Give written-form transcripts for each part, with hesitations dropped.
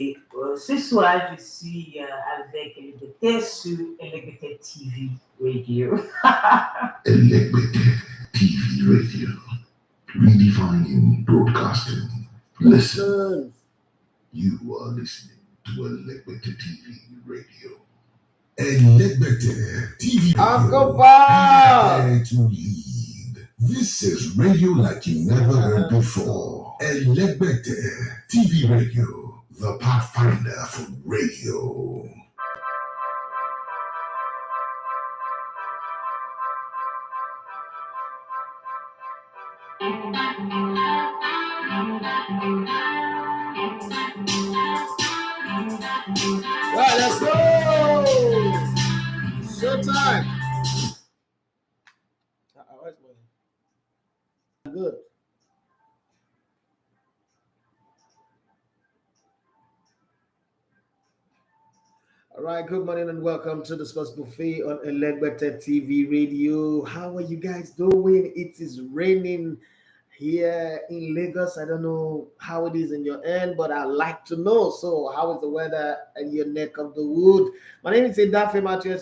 Ce soir, je suis avec Liberté sur Liberté TV Radio. Electric TV Radio, redefining broadcasting. Listen, you are listening to Electric TV Radio. Electric TV Radio, prepare to lead. This is radio like you never heard before. Electric TV Radio, the pathfinder for radio. Right, let's go. Showtime. Good. All right, good morning and welcome to the Sports Buffet on Elegbete TV Radio. How are you guys doing? It is raining here in Lagos. I don't know how it is in your end, but I'd like to know. So, how is the weather in your neck of the wood? My name is Dafe Matthew.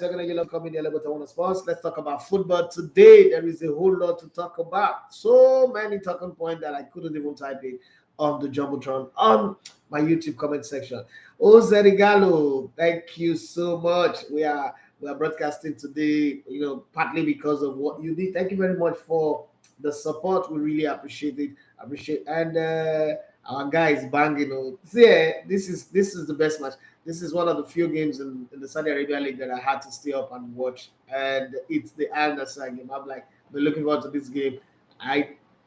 Coming to Sports. Let's talk about football today. There is a whole lot to talk about. So many talking points that I couldn't even type in on the Jumbotron on my YouTube comment section. Zerigalo, thank you so much. We are broadcasting today, partly because of what you did. Thank you very much for the support. We really appreciate it. And our guys banging. So yeah, this is the best match. This is one of the few games in the Saudi Arabia League that I had to stay up and watch, and it's the Al Nassr game. Been looking forward to this game.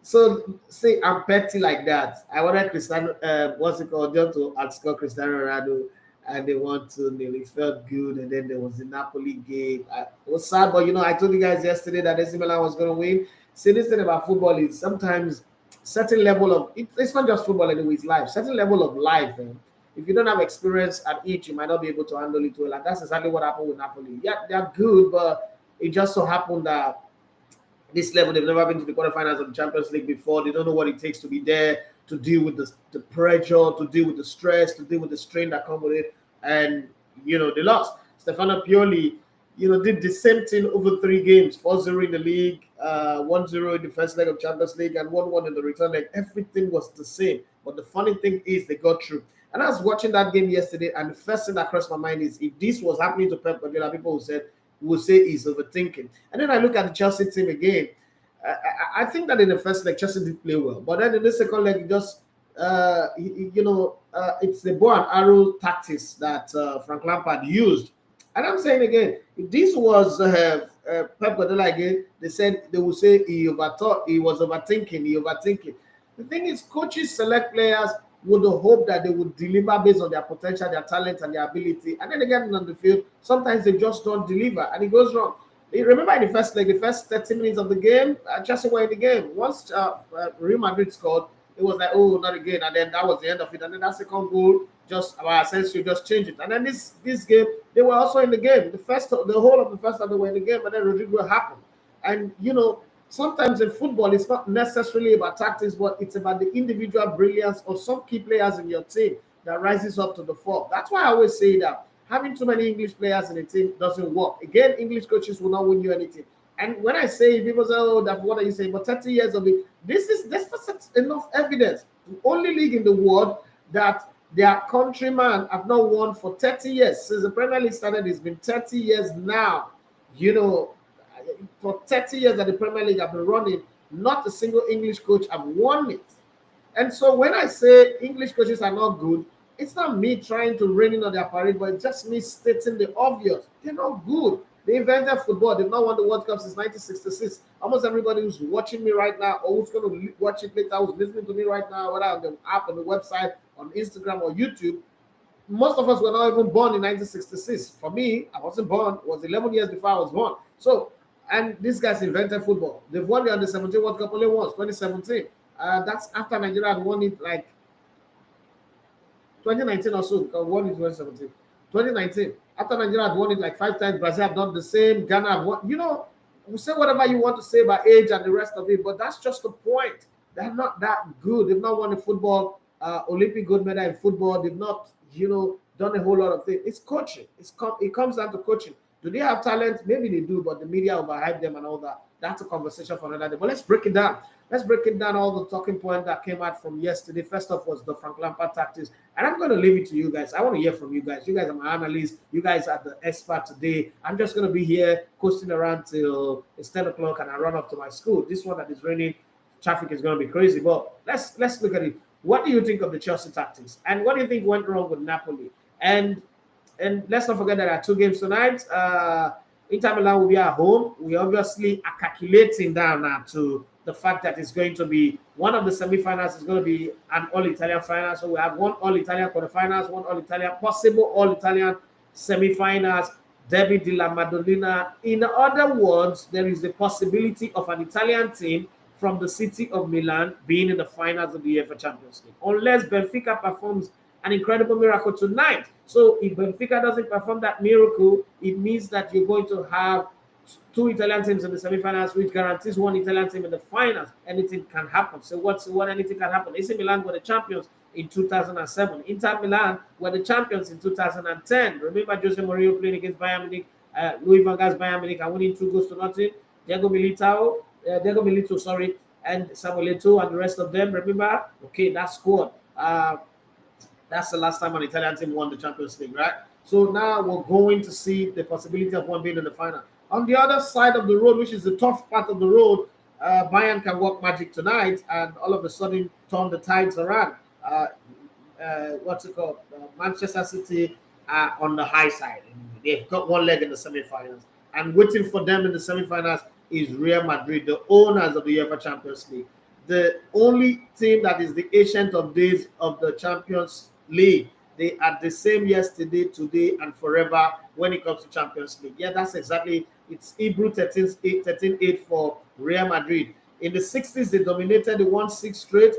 So say I'm petty like that. I wanted Cristiano, what's it called, just to outscore Cristiano Ronaldo, and they want to nearly felt good. And then there was the Napoli game. It was sad, but I told you guys yesterday that AC Milan was going to win. See, this thing about football is sometimes certain level of it's not just football anyway, it's life. Certain level of life. If you don't have experience at each, you might not be able to handle it well. And that's exactly what happened with Napoli. Yeah, they're good, but it just so happened that this level, they've never been to the quarterfinals of the Champions League before. They don't know what it takes to be there, to deal with the pressure, to deal with the stress, to deal with the strain that comes with it. And, they lost. Stefano Pioli, did the same thing over 3 games, 4-0 in the league, 1-0 in the first leg of Champions League, and 1-1 in the return leg. Everything was the same. But the funny thing is they got through. And I was watching that game yesterday, and the first thing that crossed my mind is if this was happening to Pep Guardiola, people would say he's overthinking. And then I look at the Chelsea team again. I think that in the first leg, Chelsea did play well. But then in the second leg, it's the bow and arrow tactics that Frank Lampard used. And I'm saying again, if this was Pep Guardiola again, they would say he was overthinking. The thing is, coaches select players with the hope that they would deliver based on their potential, their talent, and their ability. And then again on the field, sometimes they just don't deliver, and it goes wrong. You remember in the first leg, the first 30 minutes of the game, Chelsea were in the game. Once Real Madrid scored, it was like, oh, not again. And then that was the end of it. And then that second goal, just our Asensio just changed it. And then this game, they were also in the game. The whole of the first half, they were in the game, but then Rodrygo happened. And, sometimes in football, it's not necessarily about tactics, but it's about the individual brilliance of some key players in your team that rises up to the fore. That's why I always say that having too many English players in a team doesn't work. Again, English coaches will not win you anything. And when I say, people say, oh, what are you saying? But 30 years of it, that's enough evidence. The only league in the world that their countrymen have not won for 30 years. Since the Premier League started, it's been 30 years now. For 30 years that the Premier League have been running, not a single English coach have won it. And so when I say English coaches are not good, it's not me trying to rain in on their parade, but it's just me stating the obvious. They're not good. They invented football. They've not won the World Cup since 1966. Almost everybody who's watching me right now or who's going to watch it later, who's listening to me right now, whether on the app, on the website, on Instagram or YouTube, most of us were not even born in 1966. For me, I wasn't born. It was 11 years before I was born. So, and these guys invented football. They've won the Under-17 World Cup only once, 2017. That's after Nigeria had won it like 2019 or so, because won it 2017. 2019. After Nigeria had won it like 5 times, Brazil have done the same, Ghana have won. We say whatever you want to say about age and the rest of it, but that's just the point. They're not that good. They've not won a football Olympic gold medal in football. They've not, done a whole lot of things. It's coaching. It comes down to coaching. Do they have talent? Maybe they do, but the media overhype them and all that. That's a conversation for another day. But let's break it down. Let's break it down, all the talking points that came out from yesterday. First off was the Frank Lampard tactics. And I'm going to leave it to you guys. I want to hear from you guys. You guys are my analysts. You guys are the expert today. I'm just going to be here coasting around till it's 10 o'clock and I run off to my school. This one that is raining, traffic is going to be crazy. But let's look at it. What do you think of the Chelsea tactics? And what do you think went wrong with Napoli? And let's not forget that there are 2 games tonight. Inter Milan will be at home. We obviously are calculating down now to the fact that it's going to be one of the semi-finals is going to be an all-Italian final. So we have one all-Italian quarterfinals, one all-Italian, possible all-Italian semi-finals, Derby della Madonnina. In other words, there is the possibility of an Italian team from the city of Milan being in the finals of the UEFA Champions League, unless Benfica performs an incredible miracle tonight. So if Benfica doesn't perform that miracle, it means that you're going to have 2 Italian teams in the semifinals, which guarantees 1 Italian team in the finals. Anything can happen. So what anything can happen? AC Milan were the champions in 2007. Inter Milan were the champions in 2010. Remember Jose Mourinho playing against Bayern Munich, Louis van Gaal's Bayern Munich, and winning 2 goals to nothing. Diego Milito, and Samuel Eto'o and the rest of them. Remember? Okay, that squad. That's the last time an Italian team won the Champions League, right? So now we're going to see the possibility of one being in the final. On the other side of the road, which is the tough part of the road, Bayern can work magic tonight and all of a sudden turn the tides around. Manchester City are on the high side. They've got 1 leg in the semi-finals. And waiting for them in the semi-finals is Real Madrid, the owners of the UEFA Champions League. The only team that is the ancient of days of the Champions League. They are the same yesterday, today, and forever when it comes to Champions League. Yeah, that's exactly. It's Hebrew 13-8 for Real Madrid. In the 60s, they dominated the 1-6 straight.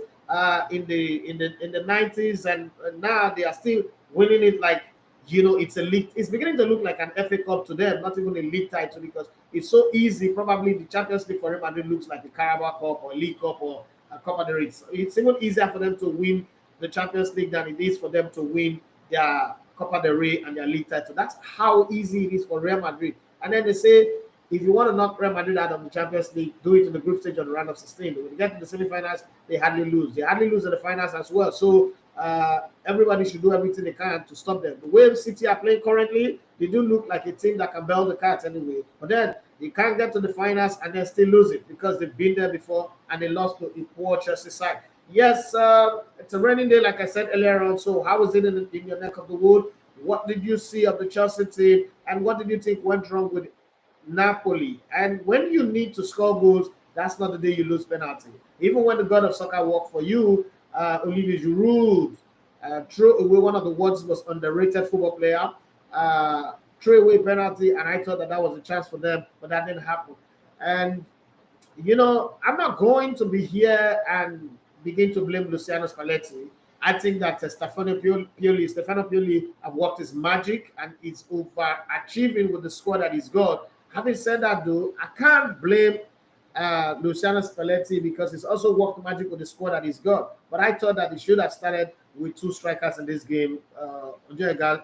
In the 90s, and now they are still winning it like it's a league. It's beginning to look like an FA Cup to them, not even a league title, because it's so easy. Probably the Champions League for Real Madrid looks like a Carabao Cup or a League Cup or a Copa del Rey. It's even easier for them to win the Champions League than it is for them to win their Copa del Rey and their league title. That's how easy it is for Real Madrid. And then they say, if you want to knock Real Madrid out of the Champions League, do it in the group stage or the round of 16. When you get to the semi-finals, they hardly lose. They hardly lose in the finals as well. So everybody should do everything they can to stop them. The way City are playing currently, they do look like a team that can bail the cats anyway. But then they can't get to the finals and then still lose it because they've been there before and they lost to a poor Chelsea side. Yes, it's a raining day, like I said earlier on. So how was it in your neck of the wood? What did you see of the Chelsea team? And what did you think went wrong with Napoli? And when you need to score goals, that's not the day you lose penalty. Even when the god of soccer worked for you, Olivier Giroud threw away one of the world's most underrated football player, threw away penalty, and I thought that was a chance for them, but that didn't happen. And, I'm not going to be here and begin to blame Luciano Spalletti. I think that Stefano Pioli have worked his magic and is overachieving with the squad that he's got. Having said that, though, I can't blame Luciano Spalletti because he's also worked magic with the squad that he's got. But I thought that he should have started with 2 strikers in this game, Victor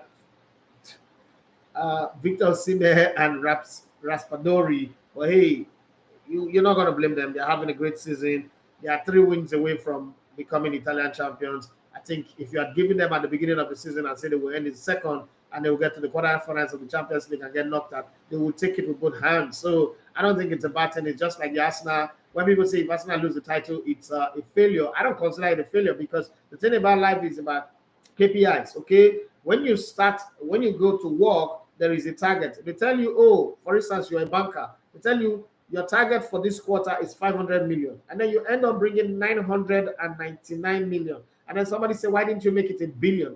Osimhen and Raspadori. But hey, you're not going to blame them. They're having a great season. They are 3 wins away from becoming Italian champions. I think if you had given them at the beginning of the season and said they will end in second and they will get to the quarterfinals of the Champions League and get knocked out, they will take it with both hands. So I don't think it's a bad thing. It's just like the Arsenal. When people say if Arsenal lose the title, it's a failure. I don't consider it a failure because the thing about life is about KPIs, okay? When you go to work, there is a target. They tell you, for instance, you're a banker. They tell you your target for this quarter is 500 million. And then you end up bringing 999 million. And then somebody say, why didn't you make it a billion?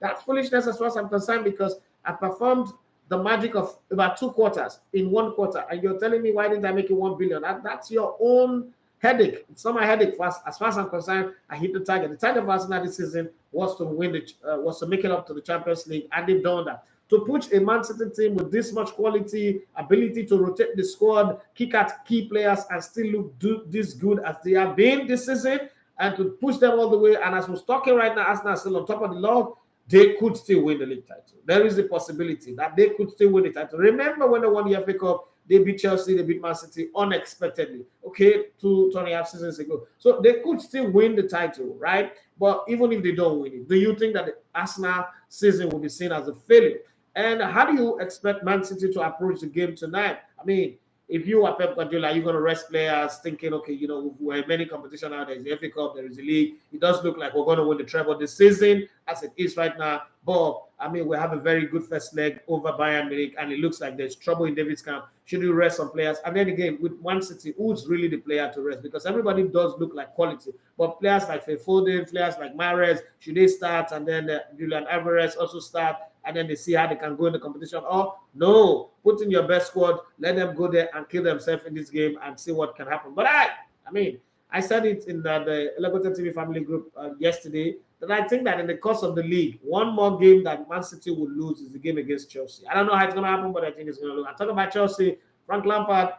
That's foolishness as far as I'm concerned because I performed the magic of about 2 quarters in 1 quarter. And you're telling me, why didn't I make it 1 billion? That's your own headache. It's not my headache. As far as I'm concerned, I hit the target. The target of Arsenal this season was to was to make it up to the Champions League. And they've done that. To push a Man City team with this much quality, ability to rotate the squad, kick out key players, and still look this good as they have been this season, and to push them all the way. And as we're talking right now, Arsenal is still on top of the log. they could still win the league title. There is a possibility that they could still win the title. Remember when they won the FA Cup, they beat Chelsea, they beat Man City unexpectedly, okay, two and a half seasons ago. So they could still win the title, right? But even if they don't win it, do you think that the Arsenal season will be seen as a failure? And how do you expect Man City to approach the game tonight? I mean, if you are Pep Guardiola, you're going to rest players thinking, okay, you know, we're in many competition now. There's the FA Cup, there is the league. It does look like we're going to win the treble this season as it is right now. But, I mean, we have a very good first leg over Bayern Munich, and it looks like there's trouble in David's camp. Should you rest some players? And then again, with Man City, who's really the player to rest? Because everybody does look like quality. But players like Foden, players like Mahrez, should they start? And then Julian Alvarez also start? And then they see how they can go in the competition. Or no, put in your best squad, let them go there and kill themselves in this game and see what can happen. But I mean, I said it in the Elevator TV family group yesterday that I think that in the course of the league, one more game that Man City will lose is the game against Chelsea. I don't know how it's going to happen, but I think it's going to lose. I'm talking about Chelsea, Frank Lampard.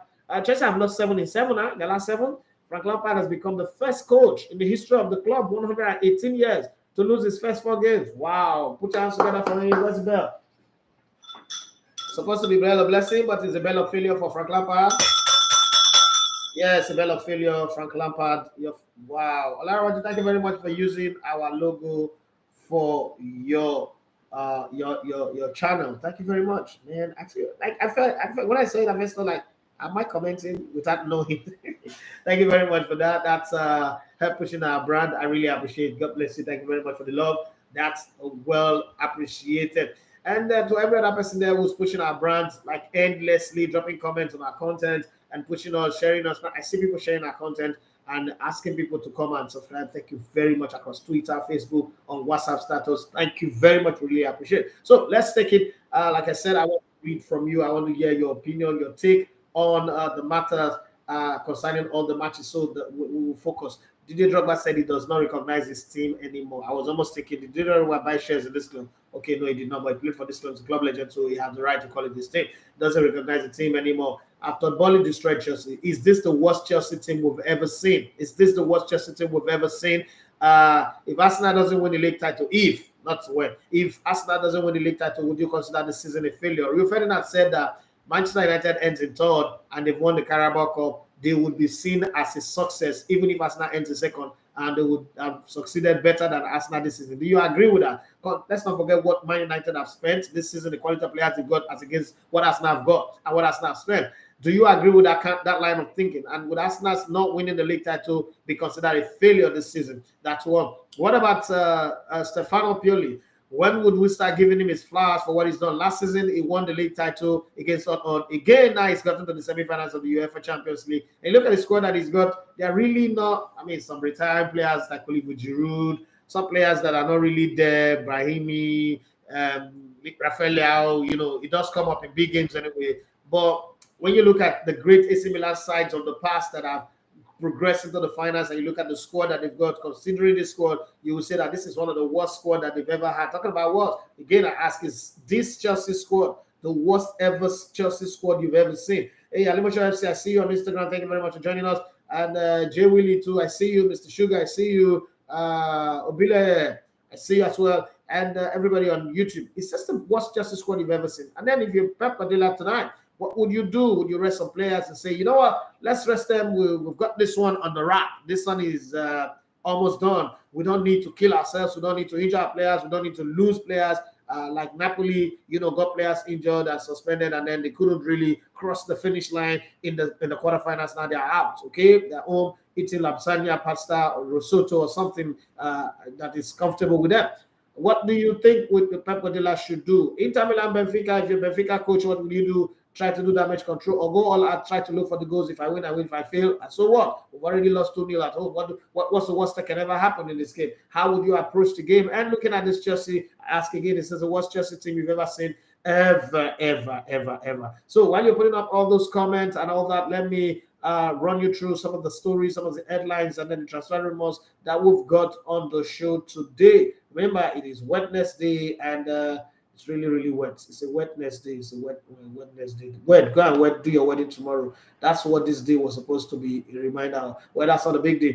Chelsea have lost 7 in 7 now, the last 7. Frank Lampard has become the first coach in the history of the club, 118 years, to lose his first 4 games. Wow. Put your hands together for me. Where's the bell? Supposed to be bell of blessing, but it's a bell of failure for Frank Lampard. Yes, a bell of failure, Frank Lampard. Wow. Olara, thank you very much for using our logo for your channel. Thank you very much, man. I felt when I saw it, I felt like, am I commenting without knowing? Thank you very much for that. That's help pushing our brand. I really appreciate it. God bless you. Thank you very much for the love. That's well appreciated. And to every other person there who's pushing our brands, like endlessly dropping comments on our content and pushing us, sharing us. I see people sharing our content and asking people to come and subscribe. Thank you very much across Twitter, Facebook, on WhatsApp status. Thank you very much. Really appreciate it. So let's take it. Like I said, I want to read from you. I want to hear your opinion, your take on the matters concerning all the matches. So that we will focus. Didier Drogba said he does not recognize his team anymore. I was almost thinking, did Didier Drogba buy shares in this club? Okay, no, he did not, but he played for this club. He's a club legend, so he has the right to call it his team. Doesn't recognize the team anymore. After Boehly destroyed Chelsea, is this the worst Chelsea team we've ever seen? Is this the worst Chelsea team we've ever seen? If Arsenal doesn't win the league title, if Arsenal doesn't win the league title, would you consider the season a failure? Rio Ferdinand said that Manchester United ends in 3rd and they've won the Carabao Cup, they would be seen as a success, even if Arsenal ends in 2nd, and they would have succeeded better than Arsenal this season. Do you agree with that? Let's not forget what Man United have spent this season, the quality of players they got as against what Arsenal have got and what Arsenal have spent. Do you agree with that line of thinking? And would Arsenal not winning the league title be considered a failure this season? That's one. What about Stefano Pioli? When would we start giving him his flowers for what he's done? Last season, he won the league title against Tottenham. Again, now he's gotten to the semi-finals of the UEFA Champions League. And look at the squad that he's got. They're really not, some retired players like Olivier Giroud, some players that are not really there, Brahimi, Rafael, it does come up in big games anyway. But when you look at the great AC Milan sides of the past that have progress into the finals and you look at the squad that they've got, considering this squad, you will say that this is one of the worst squad that they've ever had. Talking about what? Again, I ask, is this Chelsea squad the worst ever Chelsea squad you've ever seen? Hey, Alimosho FC, I see you on Instagram. Thank you very much for joining us. And Jay Willie too, I see you. Mr. Sugar, I see you. Obile, I see you as well. And everybody on YouTube. It's just the worst Chelsea squad you've ever seen. And then if you're Pep Guardiola tonight, what would you do? Would you rest some players and say, you know what, let's rest them. We've got this one on the wrap. This one is almost done. We don't need to kill ourselves. We don't need to injure our players. We don't need to lose players. Like Napoli, got players injured and suspended, and then they couldn't really cross the finish line in the quarterfinals. Now they're out. Okay, they're home eating lasagna, pasta, or risotto, or something that is comfortable with them. What do you think the Pep Guardiola should do? Inter Milan, Benfica. If you're Benfica coach, what will you do? Try to do damage control or go all out, try to look for the goals. If I win, I win. If I fail, and so what? We've already lost 2-0 at home. What's the worst that can ever happen in this game? How would you approach the game? And looking at this Chelsea, I ask again, this is the worst Chelsea team you've ever seen, ever. So while you're putting up all those comments and all that, let me run you through some of the stories, some of the headlines, and then the transfer rumors that we've got on the show today. Remember, it is Wednesday, and It's really, really wet. It's a Wednesday. It's a Wednesday. Wet. Go and do your wedding tomorrow. That's what this day was supposed to be a reminder of. Well, that's not a big deal.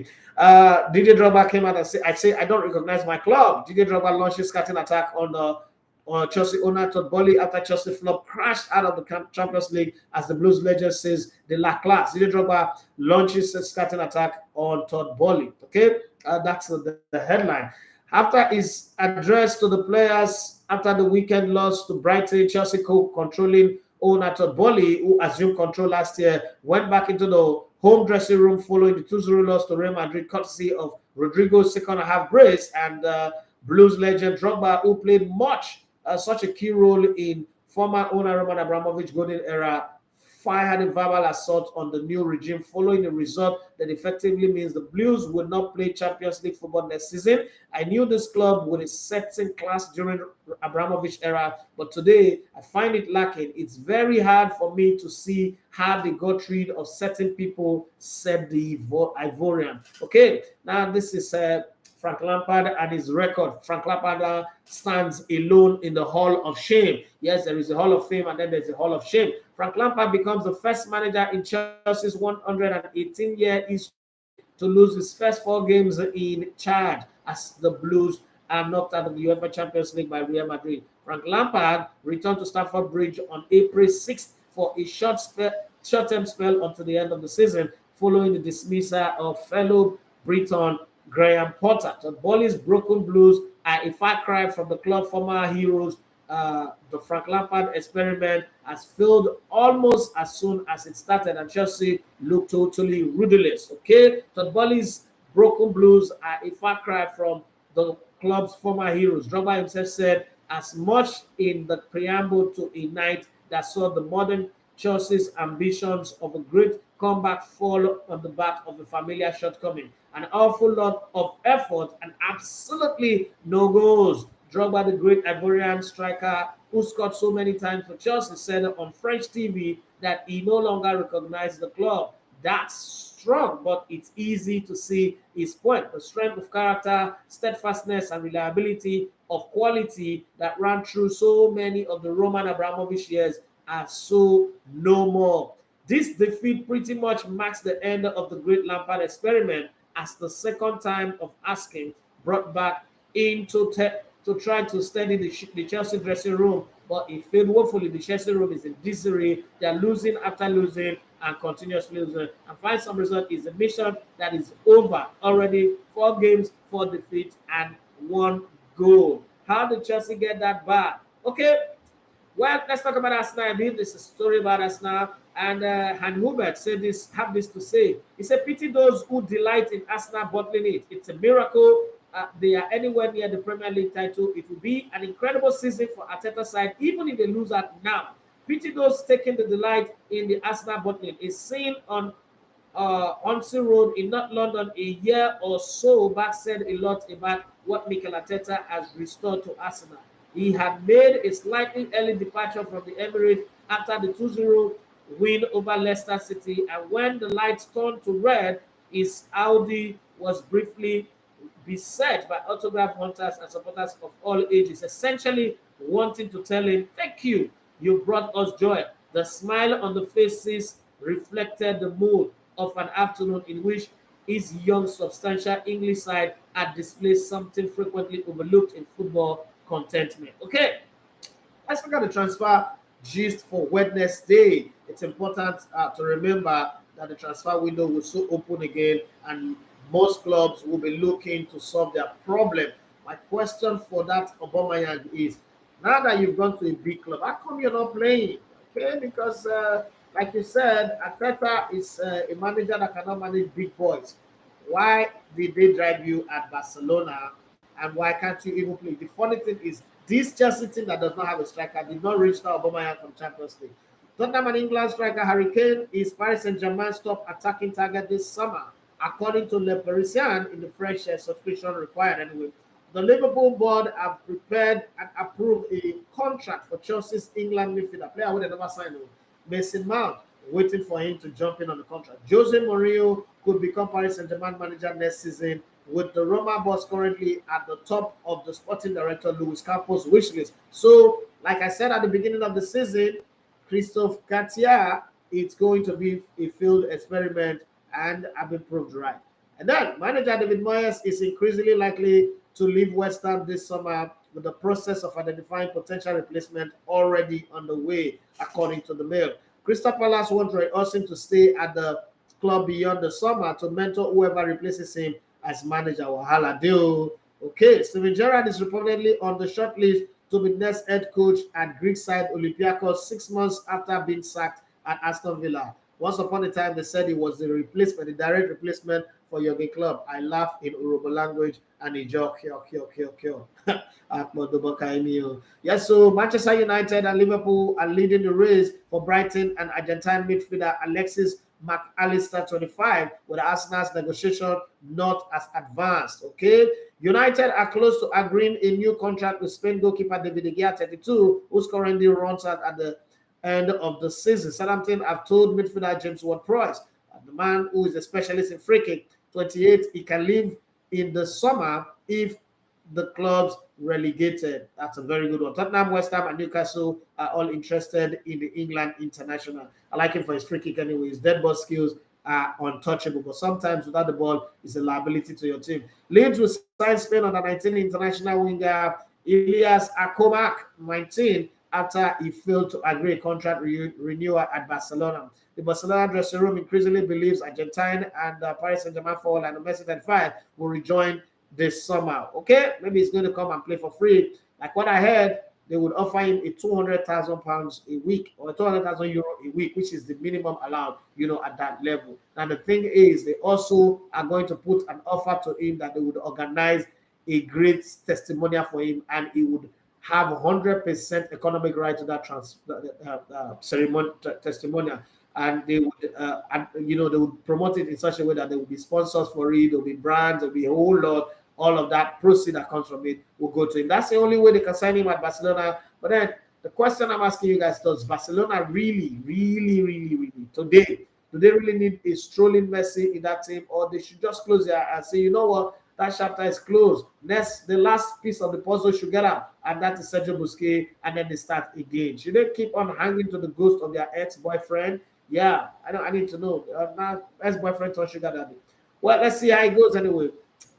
Didier Drogba came out and said, I don't recognize my club. Didier Drogba launched his scathing attack on Chelsea owner Todd Boehly after Chelsea flop crashed out of the Champions League, as the Blues legend says they lack class. Didier Drogba launches a scathing attack on Todd Boehly. Okay, that's the headline. After his address to the players after the weekend loss to Brighton, Chelsea co-controlling owner Todd Boehly, who assumed control last year, went back into the home dressing room following the 2-0 loss to Real Madrid, courtesy of Rodrygo's second half brace, and Blues legend Drogba, who played such a key role in former owner Roman Abramovich golden era, fired a verbal assault on the new regime following a result that effectively means the Blues will not play Champions League football next season. I knew this club with a certain class during Abramovich era, but today I find it lacking. It's very hard for me to see how they got rid of certain people, said the Ivorian. Okay, now this is Frank Lampard and his record. Frank Lampard stands alone in the Hall of Shame. Yes, there is a Hall of Fame and then there's a Hall of Shame. Frank Lampard becomes the first manager in Chelsea's 118-year history to lose his first 4 games in charge, as the Blues are knocked out of the UEFA Champions League by Real Madrid. Frank Lampard returned to Stamford Bridge on April 6th for a short-term spell until the end of the season, following the dismissal of fellow Brighton Graham Potter. Todd Boehly's broken Blues are a far cry from the club former heroes. The Frank Lampard experiment has failed almost as soon as it started, and Chelsea looked totally rudderless. Okay, Todd Boehly's broken Blues are a far cry from the club's former heroes. Drogba himself said as much in the preamble to a night that saw the modern Chelsea's ambitions of a great comeback fall on the back of a familiar shortcoming. An awful lot of effort and absolutely no goals. Drogba, the great Ivorian striker who scored so many times for Chelsea, said on French TV that he no longer recognized the club. That's strong, but it's easy to see his point. The strength of character, steadfastness, and reliability of quality that ran through so many of the Roman Abramovich years are so no more. This defeat pretty much marks the end of the great Lampard experiment, as the second time of asking brought back in to try to steady the Chelsea dressing room, but it failed woefully. The Chelsea room is in disarray. They are losing after losing and continuously losing. And find some result is a mission that is over already. 4 games, 4 defeats, and 1 goal. How did Chelsea get that bad? Okay, well, let's talk about Arsenal. I believe this is a story about Arsenal. And Han Hubert said have this to say. He said, pity those who delight in Arsenal bottling it. It's a miracle they are anywhere near the Premier League title. It will be an incredible season for Arteta's side, even if they lose out now. Pity those taking the delight in the Arsenal bottling. Is seen on Huntsey Road in North London a year or so back said a lot about what Mikel Arteta has restored to Arsenal. He had made a slightly early departure from the Emirates after the 2-0 win over Leicester City, and when the lights turned to red, his Audi was briefly beset by autograph hunters and supporters of all ages, essentially wanting to tell him, thank you, you brought us joy. The smile on the faces reflected the mood of an afternoon in which his young, substantial English side had displayed something frequently overlooked in football: contentment. Okay, let's look at the transfer gist for Wednesday. It's important to remember that the transfer window will soon open again, and most clubs will be looking to solve their problem. My question for that Aubameyang is, now that you've gone to a big club, how come you're not playing? Okay, because like you said, Arteta is a manager that cannot manage big boys. Why did they drive you at Barcelona, and why can't you even play? The funny thing is, this Chelsea team that does not have a striker did not reach the Aubameyang from Champions League. Tottenham and England striker Harry Kane is Paris Saint-Germain's top attacking target this summer, according to Le Parisien, in the French subscription required anyway. The Liverpool board have prepared and approved a contract for Chelsea's England midfielder, player who they never signed, Mason Mount, waiting for him to jump in on the contract. Jose Mourinho could become Paris Saint-Germain manager next season, with the Roma boss currently at the top of the sporting director Luis Campos' wish list. So Like I said at the beginning of the season, Christophe Katia, it's going to be a field experiment, and I've been proved right. And then manager David Moyes is increasingly likely to leave West Ham this summer, with the process of identifying potential replacement already underway, according to the Mail. Crystal Palace want Roy Hodgson to stay at the club beyond the summer to mentor whoever replaces him as manager. Wahala deal. Okay, Steven Gerrard is reportedly on the short list to be next head coach at Greek side Olympiacos 6 months after being sacked at Aston Villa. Once upon a time, they said he was the replacement, the direct replacement for Jurgen Klopp. I laugh in Urobo language and in joke. Yes, so Manchester United and Liverpool are leading the race for Brighton and Argentine midfielder Alexis McAllister, 25, with Arsenal's negotiation not as advanced. Okay, United are close to agreeing a new contract with Spain goalkeeper David De Gea, 32, whose currently runs out at the end of the season. Southampton have told midfielder James Ward-Prowse, the man who is a specialist in free kick, 28, he can leave in the summer if the clubs relegated. That's a very good one. Tottenham, West Ham, and Newcastle are all interested in the England international. I like him for his free kick anyway. His dead ball skills are untouchable, but sometimes without the ball, it's a liability to your team. Leeds will sign Spain under 19 international winger Ilias Akomak, 19, after he failed to agree a contract renewal at Barcelona. The Barcelona dressing room increasingly believes Argentine and Paris Saint-Germain forward and Messi 35 will rejoin this summer. Okay, maybe he's going to come and play for free. Like what I heard, they would offer him a £200,000 a week or €200,000 a week, which is the minimum allowed, at that level. And the thing is, they also are going to put an offer to him that they would organize a great testimonial for him, and he would have 100% economic right to that ceremony testimonial. And they would, they would promote it in such a way that there will be sponsors for it, there will be brands, there will be a whole lot. All of that proceed that comes from it will go to him. That's the only way they can sign him at Barcelona. But then the question I'm asking you guys, does Barcelona really today, do they really need a strolling Messi in that team, or they should just close their eyes and say, you know what, that chapter is closed. The last piece of the puzzle should get out, and that is Sergio Busquets, and then they start again. Should they keep on hanging to the ghost of their ex-boyfriend? Yeah, I need to know. Now, ex-boyfriend told Sugar Daddy. Well, let's see how it goes anyway.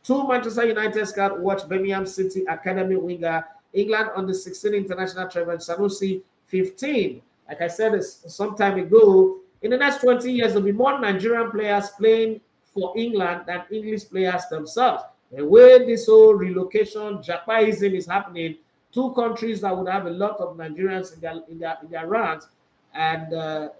2 Manchester United scouts watch Birmingham City Academy winger England on the 16 international travel Sanusi 15. Like I said some time ago, in the next 20 years, there'll be more Nigerian players playing for England than English players themselves. The way this whole relocation, Japaism is happening, 2 countries that would have a lot of Nigerians in their ranks, and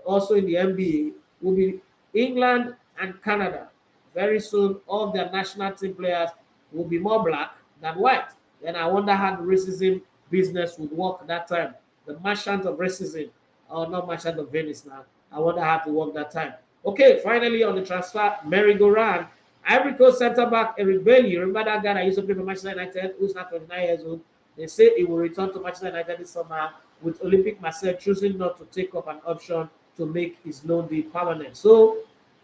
also in the NBA, will be England and Canada. Very soon, all their national team players will be more black than white. Then I wonder how the racism business would work at that time. The merchant of racism, or not merchant of Venice now. I wonder how to work that time. Okay, finally on the transfer merry-go-round, Ivory Coast centre-back Eric Bailly, remember that guy that used to play for Manchester United, who's now 29 years old? They say he will return to Manchester United this summer, with Olympique Marseille choosing not to take up an option to make his loan deal permanent. So,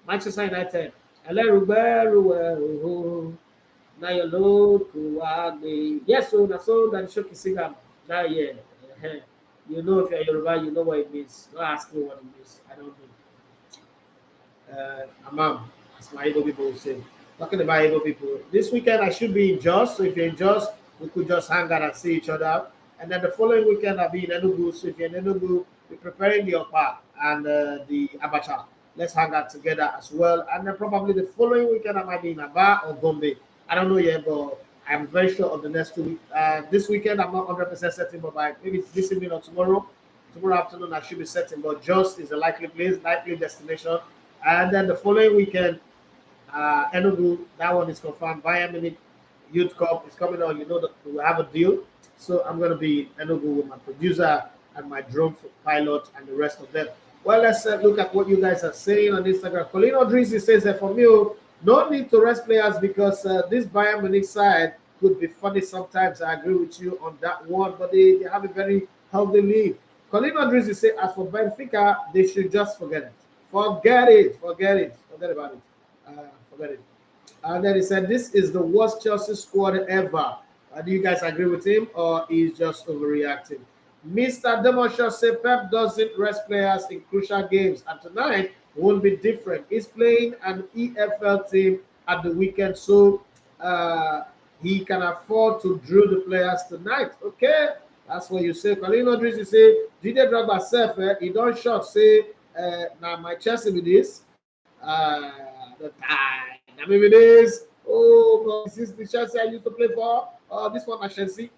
Manchester United, yes, so that's all that Shoki Sigam. Now, yeah. You know, if you're Yoruba, you know what it means. Don't ask me what it means. I don't know. Amam, as my Igbo people say. Talking about Igbo people. This weekend, I should be in Jos. So if you're in Jos, we could just hang out and see each other. And then the following weekend, I'll be in Enugu. So if you're in Enugu, we're preparing the Opa and the Abacha. Let's hang out together as well. And then probably the following weekend, I might be in Aba or Gombe. I don't know yet, but I'm very sure of the next 2 weeks. This weekend, I'm not 100% certain, but by maybe this evening or tomorrow afternoon, I should be certain. But Jos is a likely destination. And then the following weekend, Enugu, that one is confirmed. Bayern Munich Youth Cup is coming on. You know that we have a deal. So I'm going to be in Enugu with my producer and my drone pilot and the rest of them. Well, let's look at what you guys are saying on Instagram. Colin Odrisi says that for me, no need to rest players because this Bayern Munich side could be funny sometimes. I agree with you on that one, but they have a very healthy league. Colin Odrisi says, as for Benfica, they should just forget it. Forget about it. And then he said, this is the worst Chelsea squad ever. Do you guys agree with him, or he's just overreacting? Mr. Demosha said Pep doesn't rest players in crucial games, and tonight won't be different. He's playing an EFL team at the weekend, so he can afford to drill the players tonight. Okay, that's what you say. Colin Rodrygo, you say Didier Drogba self, he don't shot say now my Chelsea with this. The time. I mean it is. Oh God, this is the Chelsea I used to play for. This one I Chelsea.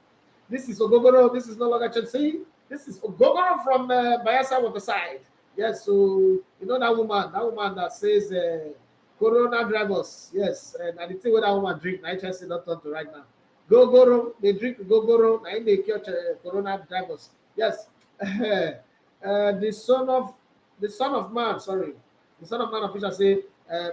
This is Ogogoro. This is no longer Chelsea. This is Ogogoro from Bayelsa Waterside. Yes, so you know that woman that says Corona drivers. Yes, and the thing with that woman drink, I Chelsea not talk to right now. Gogoro, they drink Gogoro, and they cure Corona drivers. Yes, the son of man. Sorry, the son of man official say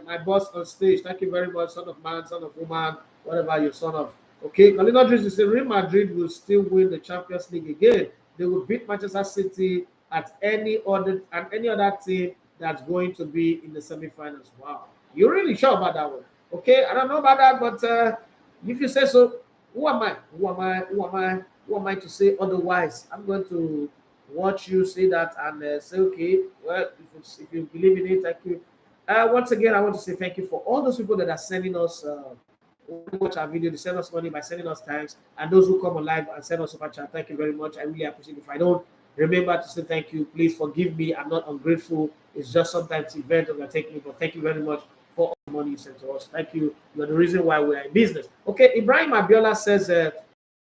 my boss on stage. Thank you very much, son of man, son of woman, whatever your son of. Okay, Colin Rodrygo say Real Madrid will still win the Champions League again. They will beat Manchester City at any other team that's going to be in the semi-finals. Wow, you're really sure about that one? Okay, I don't know about that, but if you say so, who am I? Who am I to say otherwise? I'm going to watch you say that and say, okay, well, if you believe in it, thank you. Once again, I want to say thank you for all those people that are sending us. Watch our video, they send us money by sending us thanks, and those who come on live and send us super chat, thank you very much. I really appreciate it. If I don't remember to say thank you, please forgive me. I'm not ungrateful. It's just sometimes event overtake me, but thank you very much for all the money you sent to us. Thank you. You're the reason why we're in business. Okay, Ibrahim Abiola says,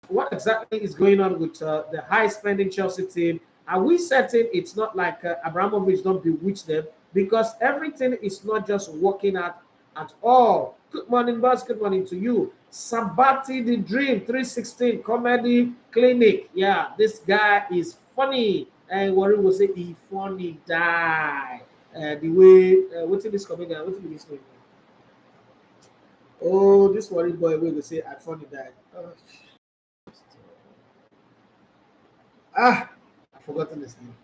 what exactly is going on with the high spending Chelsea team? Are we certain it's not like Abramovich don't bewitch them? Because everything is not just working out at all. Good morning, boss. Good morning to you. Sabati the Dream 316 Comedy Clinic. Yeah, this guy is funny. And Warren will say he funny die. The way what's this comedian? What's this name? Oh, this worried boy will say I funny die. I've forgotten his name.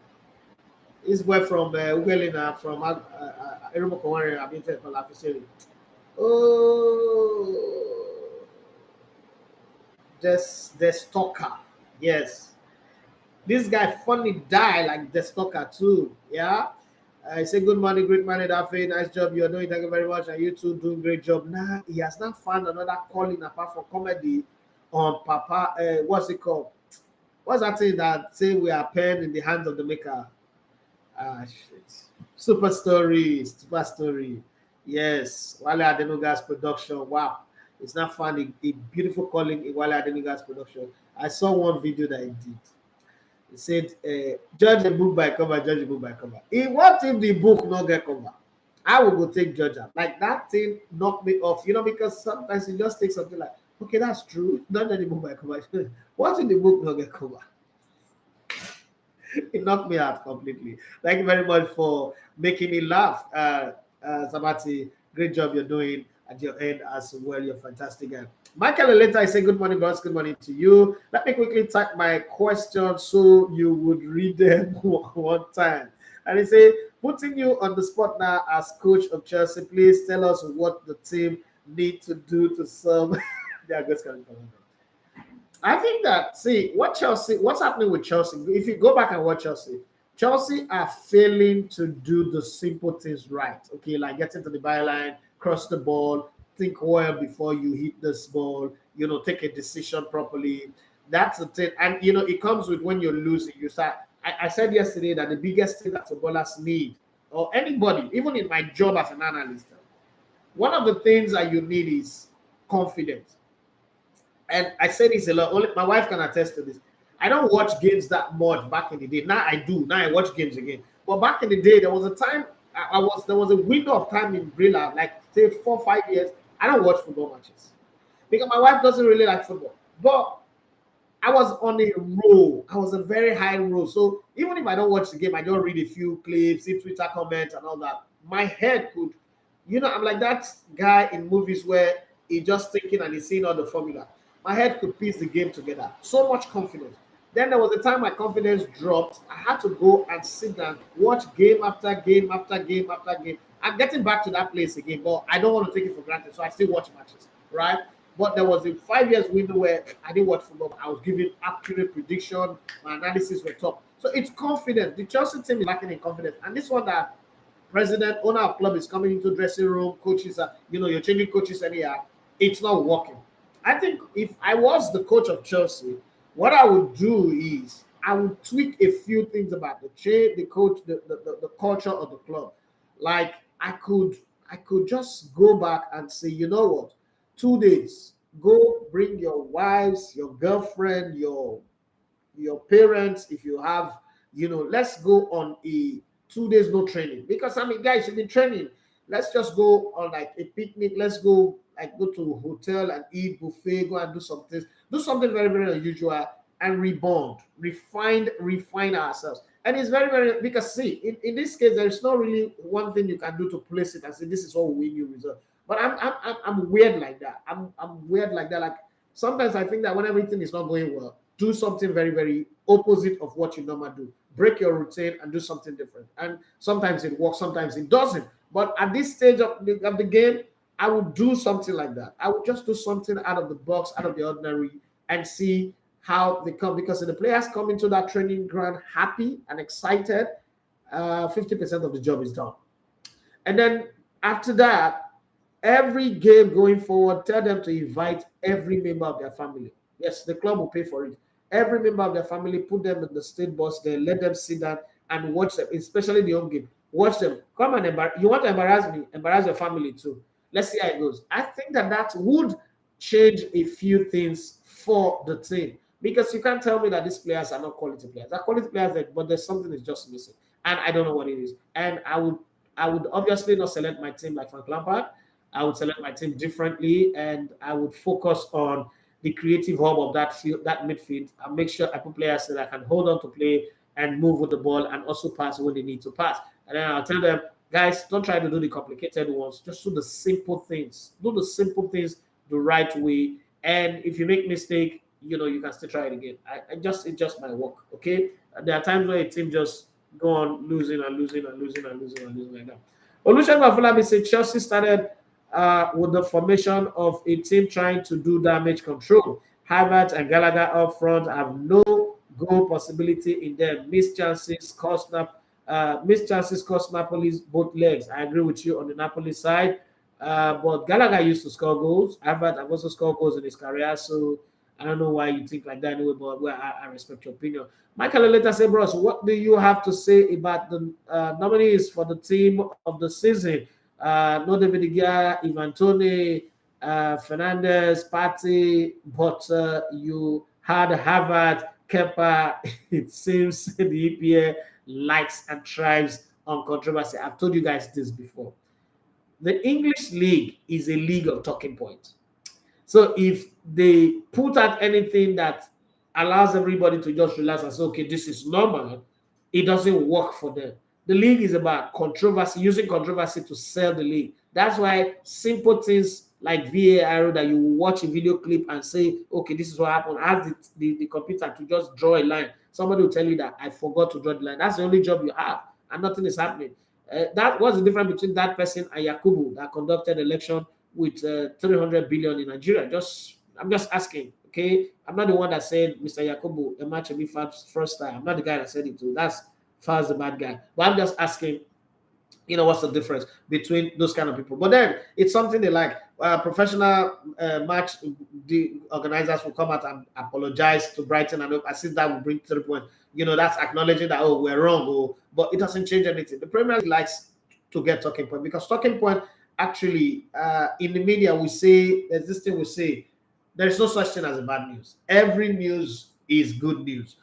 This boy from Ugelina from Erumokowari. I've been telling you. Oh, the stalker. Yes, this guy funny die like the stalker too. Yeah, I say good morning, great man. Dafe, nice job you're doing. Thank you very much, and you two doing great job. Nah, he has not found another calling apart from comedy on Papa. What's it called? What's that thing that say we are pen in the hands of the maker? Ah, shit. Super story. Yes, Wale Adenuga's production. Wow, it's not funny. A beautiful calling in Wale Adenuga's production. I saw one video that he did. He said, "Judge a book by cover. Judge a book by cover." What if the book not get cover? I will go take judge up. Like that thing knocked me off. Because sometimes you just take something like, okay, that's true. Not judge a book by cover. What if the book not get cover? It knocked me out completely. Thank you very much for making me laugh. Sabati, great job you're doing at your end as well. You're fantastic. Michael later, I say good morning, boss. Good morning to you. Let me quickly type my questions so you would read them one time. And he say, putting you on the spot now as coach of Chelsea, please tell us what the team need to do to serve their goods. I think that what's happening with Chelsea? If you go back and watch Chelsea are failing to do the simple things right. Okay, like getting to the byline, cross the ball, think well before you hit this ball. Take a decision properly. That's the thing, and it comes with when you're losing. You start. I said yesterday that the biggest thing that footballers need, or anybody, even in my job as an analyst, one of the things that you need is confidence. And I say this a lot. Only my wife can attest to this. I don't watch games that much back in the day. Now I do. Now I watch games again. But back in the day, there was a time there was a window of time in Brilla, like say 4-5 years. I don't watch football matches because my wife doesn't really like football. But I was on a roll. I was a very high roll. So even if I don't watch the game, I don't read a few clips, see Twitter comments and all that. My head could, I'm like that guy in movies where he's just thinking and he's seeing all the formula. My head could piece the game together. So much confidence. Then there was a time my confidence dropped. I had to go and sit down, watch game after game after game after game. I'm getting back to that place again, but I don't want to take it for granted, so I still watch matches, right? But there was a 5 years window where I didn't watch football. I was giving accurate prediction. My analysis were top. So it's confidence. The Chelsea team is lacking in confidence. And this one that president, owner of club is coming into dressing room, coaches are, you're changing coaches anyhow. It's not working. I think if I was the coach of Chelsea, what I would do is I would tweak a few things about the change, the coach, the culture of the club. Like I could just go back and say, you know what, 2 days, go bring your wives, your girlfriend, your parents, if you have, let's go on a 2 days no training. Because I mean, guys, you've been training. Let's just go on like a picnic. Let's go go to a hotel and eat buffet, go and do something very, very unusual and rebond, refine ourselves. And it's very, very because see, in this case, there's not really one thing you can do to place it and say this is what will win you result. But I'm weird like that. I'm weird like that. Like sometimes I think that when everything is not going well, do something very, very opposite of what you normally do. Break your routine and do something different. And sometimes it works, sometimes it doesn't. But at this stage of the game, I would do something like that. I would just do something out of the box, out of the ordinary, and see how they come. Because if the players come into that training ground happy and excited, 50% of the job is done. And then after that, every game going forward, tell them to invite every member of their family. Yes, the club will pay for it. Every member of their family, put them in the state bus there, let them sit down and watch them, especially the home game. Watch them. Come and you want to embarrass me, embarrass your family too. Let's see how it goes. I think that would change a few things for the team, because you can't tell me that these players are not quality players. They're quality players, but there's something is just missing, and I don't know what it is. And I would obviously not select my team like Frank Lampard. I would select my team differently, and I would focus on the creative hub of that field, that midfield, and make sure I put players that I can hold on to play and move with the ball and also pass when they need to pass. And then I'll tell them, guys, don't try to do the complicated ones. Just do the simple things. Do the simple things the right way. And if you make mistake, you can still try it again. It just might work. Okay. There are times where a team just go on losing and losing and losing and losing and losing like that. Olusegun Afolabi said Chelsea started with the formation of a team trying to do damage control. Havertz and Gallagher up front have no goal possibility in them. Missed chances cost Napoli's both legs. I agree with you on the Napoli side. But Gallagher used to score goals. Havertz have also scored goals in his career, so I don't know why you think like that anyway, but I respect your opinion. Michael later said, bros, what do you have to say about the nominees for the team of the season? No David De Gea, Ivan Toney, Fernandez, Partey, but you had Havertz, Kepa. It seems the EPA likes and thrives on controversy. I've told you guys this before. The English league is a league of talking points. So if they put out anything that allows everybody to just relax and say, okay, this is normal, it doesn't work for them. The league is about controversy, using controversy to sell the league. That's why simple things like VAR that you watch a video clip and say, okay, this is what happened. Ask the computer to just draw a line. Somebody will tell you that I forgot to draw the line. That's the only job you have, and nothing is happening. That was the difference between that person and Yakubu that conducted election with 300 billion in Nigeria. I'm just asking, okay? I'm not the one that said Mr. Yakubu, a match will be first time. I'm not the guy that said it too. That's Faz the bad guy. But I'm just asking, what's the difference between those kind of people? But then it's something they like. Professional match, the organizers will come out and apologize to Brighton, and I think that will bring 3 points. That's acknowledging that, we're wrong, but it doesn't change anything. The Premier League likes to get talking point, because talking point actually in the media we say, there's this thing we say, there's no such thing as a bad news. Every news is good news.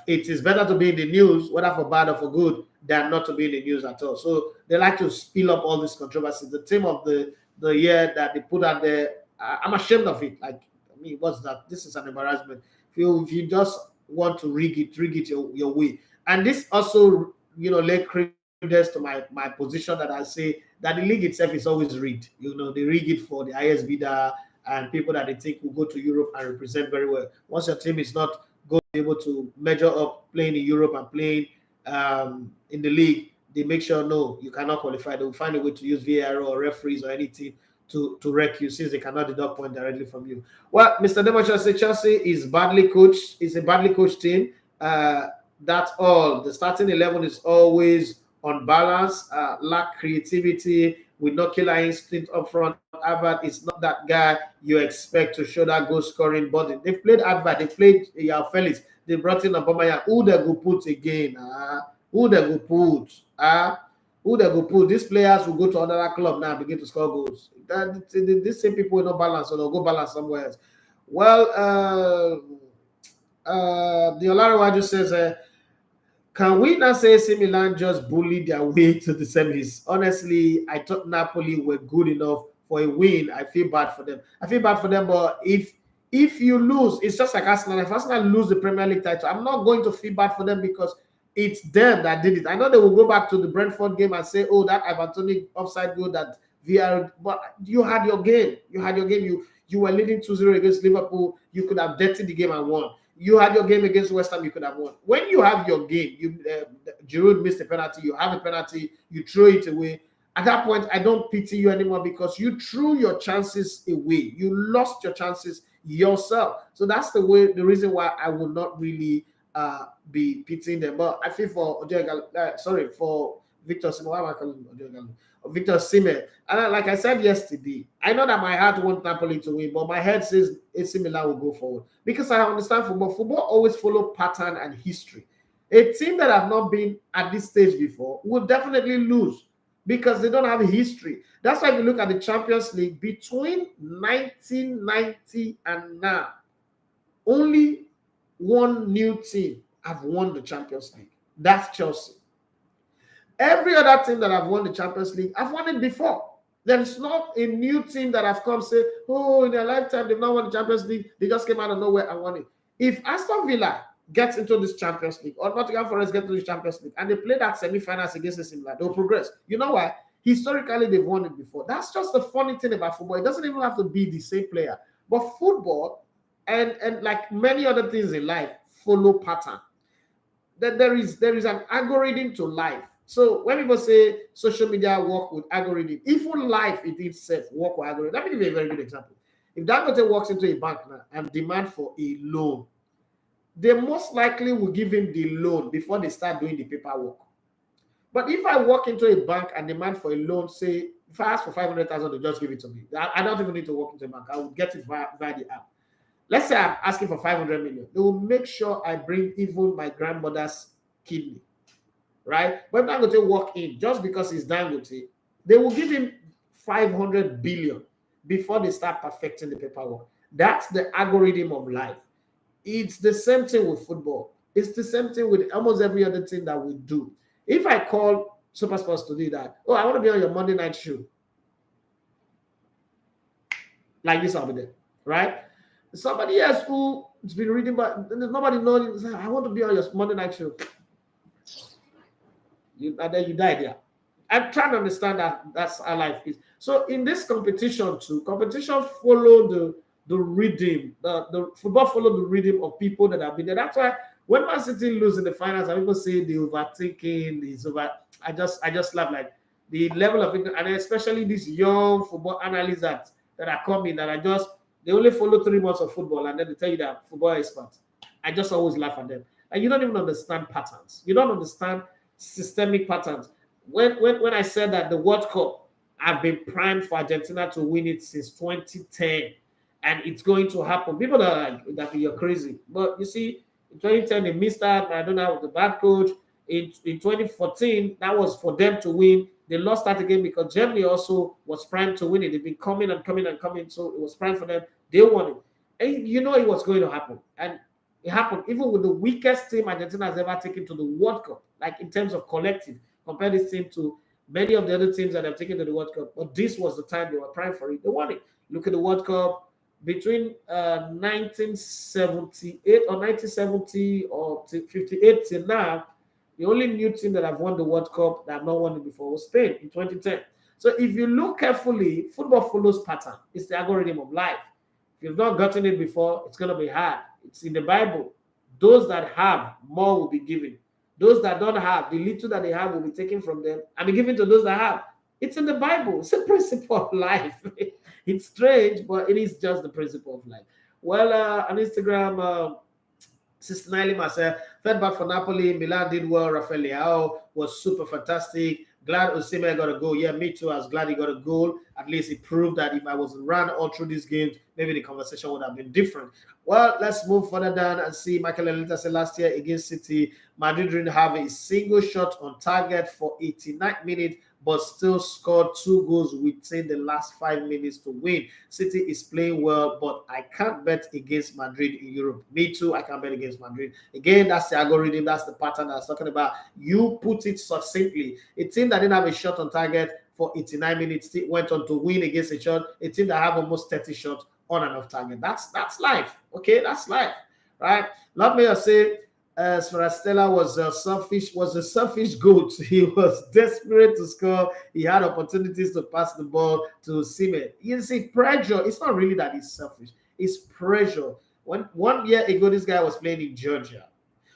It is better to be in the news, whether for bad or for good, than not to be in the news at all. So they like to spill up all these controversies. The team of the year that they put out there, I'm ashamed of it. Like, I mean, what's that? This is an embarrassment. If you just want to rig it your way. And this also, lay credence to my position that I say that the league itself is always rigged. They rig it for the highest bidder and people that they think will go to Europe and represent very well. Once your team is not going to be able to measure up playing in Europe and playing in the league, they make sure, no, you cannot qualify. They will find a way to use VAR or referees or anything to wreck you since they cannot deduct point directly from you. Well, Mr. Democha says Chelsea is badly coached. It's a badly coached team. That's all. The starting 11 is always unbalanced, lack creativity, with no killer instinct up front. Harvard is not that guy you expect to show that goal scoring body. They've played Harvard, they played Felix, they brought in Aubameyang. Who they go put again? Who they go put? Who they go put? These players will go to another club now and begin to score goals. These same people will not balance, or they'll go balance somewhere else. Well, the Olarawaju says, can we not say AC Milan just bullied their way to the semis? Honestly, I thought Napoli were good enough for a win. I feel bad for them. But if you lose, it's just like Arsenal. If Arsenal lose the Premier League title, I'm not going to feel bad for them because it's them that did it. I know they will go back to the Brentford game and say, oh, that Ivan Toney offside goal that VR, but you had your game. You were leading 2-0 against Liverpool. You could have dirtied the game and won. You had your game against West Ham, you could have won. When you have your game, Giroud missed a penalty, you have a penalty, you throw it away. At that point, I don't pity you anymore because you threw your chances away. You lost your chances yourself. So that's the reason why I will not really be pitying them. But I feel for for Victor Simon. Victor Osimhen. And like I said yesterday, I know that my heart wants Napoli to win, but my head says AC Milan will go forward because I understand football. Football always follow pattern and history. A team that have not been at this stage before will definitely lose because they don't have a history. That's why if you look at the Champions League between 1990 and now, only one new team have won the Champions League. That's Chelsea. Every other team that have won the Champions League, I've won it before. There is not a new team that have come say, oh, in their lifetime, they've not won the Champions League. They just came out of nowhere and won it. If Aston Villa gets into this Champions League, or Nottingham Forest gets into this Champions League, and they play that semi-finals against AC Milan, they'll progress. You know why? Historically, they've won it before. That's just the funny thing about football. It doesn't even have to be the same player. But football, and like many other things in life, follow pattern. That there is an algorithm to life. So when people say social media work with algorithm, even life it itself work with algorithm. Let me give you a very good example. If Dangote walks into a bank now and demand for a loan, they most likely will give him the loan before they start doing the paperwork. But if I walk into a bank and demand for a loan, say if I ask for 500,000, they'll just give it to me. I don't even need to walk into a bank. I will get it via the app. Let's say I'm asking for 500 million. They will make sure I bring even my grandmother's kidney. Right? But Dangote walk in just because he's Dangote, they will give him 500 billion before they start perfecting the paperwork. That's the algorithm of life. It's the same thing with football. It's the same thing with almost every other thing that we do. If I call Super Sports to do that, oh, I want to be on your Monday night show. Like this, I'll be there. Right? Somebody else who's been reading, but nobody knows, I want to be on your Monday night show. And then you die there. I'm trying to understand that that's how life is. So in this competition too, competition follow the rhythm. The football follow the rhythm of people that have been there. That's why when Man City lose in the finals, and people say the overthinking is over. I just laugh, like the level of it, and especially these young football analysts that are coming that they only follow 3 months of football and then they tell you that football experts. I just always laugh at them. And you don't even understand patterns. You don't understand systemic patterns. When I said that the World Cup, I've been primed for Argentina to win it since 2010, and it's going to happen. People are like, that you're crazy. But you see, in 2010, they missed out. I don't know, the bad coach. In 2014, that was for them to win. They lost that again because Germany also was primed to win it. They've been coming and coming and coming, so it was primed for them. They won it. And you know it was going to happen. And it happened even with the weakest team Argentina has ever taken to the World Cup, like in terms of collective. Compare this team to many of the other teams that have taken to the World Cup. But this was the time they were primed for it. They won it. Look at the World Cup between 1978 or 1970 or 58 till now. The only new team that have won the World Cup that have not won it before was Spain in 2010. So if you look carefully, football follows pattern. It's the algorithm of life. If you've not gotten it before, it's going to be hard. It's in the Bible. Those that have, more will be given. Those that don't have, the little that they have will be taken from them and be given to those that have. It's in the Bible. It's a principle of life. It's strange, but it is just the principle of life. Well, on Instagram, Sister Niley myself, fed back for Napoli. Milan did well. Rafael Leao was super fantastic. Glad Osimhen got a goal. Yeah, me too. I was glad he got a goal. At least it proved that if I was run all through these games, maybe the conversation would have been different. Well, let's move further down and see. Michael Elita said last year against City, Madrid didn't have a single shot on target for 89 minutes, but still scored 2 goals within the last 5 minutes to win. City is playing well, but I can't bet against Madrid in Europe. Me too, I can't bet against Madrid. Again, that's the algorithm, that's the pattern I was talking about. You put it succinctly. A team that didn't have a shot on target for 89 minutes went on to win against a team that have almost 30 shots on and off target. That's life. Okay, that's life. Right? Let me just say, Stella was a selfish goat. He was desperate to score. He had opportunities to pass the ball to Simeon. You see, pressure. It's not really that he's selfish. It's pressure. When 1 year ago, this guy was playing in Georgia.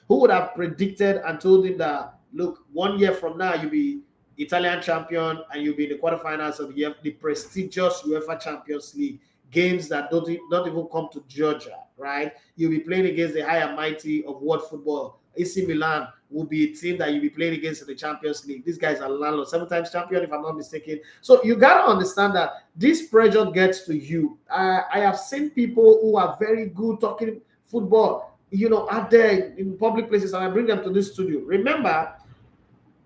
Who would have predicted and told him that, look, 1 year from now, you'll be Italian champion and you'll be in the quarterfinals of the prestigious UEFA Champions League. Games that don't even come to Georgia, right? You'll be playing against the high and mighty of world football. AC Milan will be a team that you'll be playing against in the Champions League. These guys are landlord, 7 times champion, if I'm not mistaken. So you got to understand that this pressure gets to you. I have seen people who are very good talking football, out there in public places, and I bring them to this studio. Remember,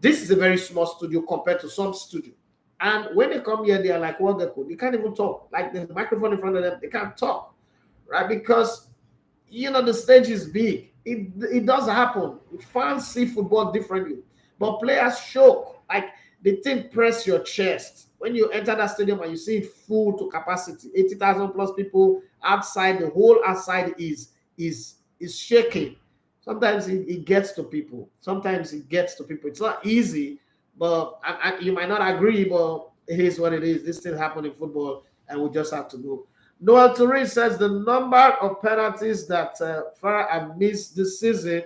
this is a very small studio compared to some studio. And when they come here, they are like, what they could. They can't even talk. Like there's a microphone in front of them, they can't talk, right? Because, the stage is big. It does happen. Fans see football differently. But players choke. Like the thing press your chest. When you enter that stadium and you see it full to capacity, 80,000 plus people outside, the whole outside is shaking. Sometimes it gets to people. It's not easy. But you might not agree, but it is what it is. This thing happened in football, and we just have to go. Noel Tourin says the number of penalties that Farah have missed this season,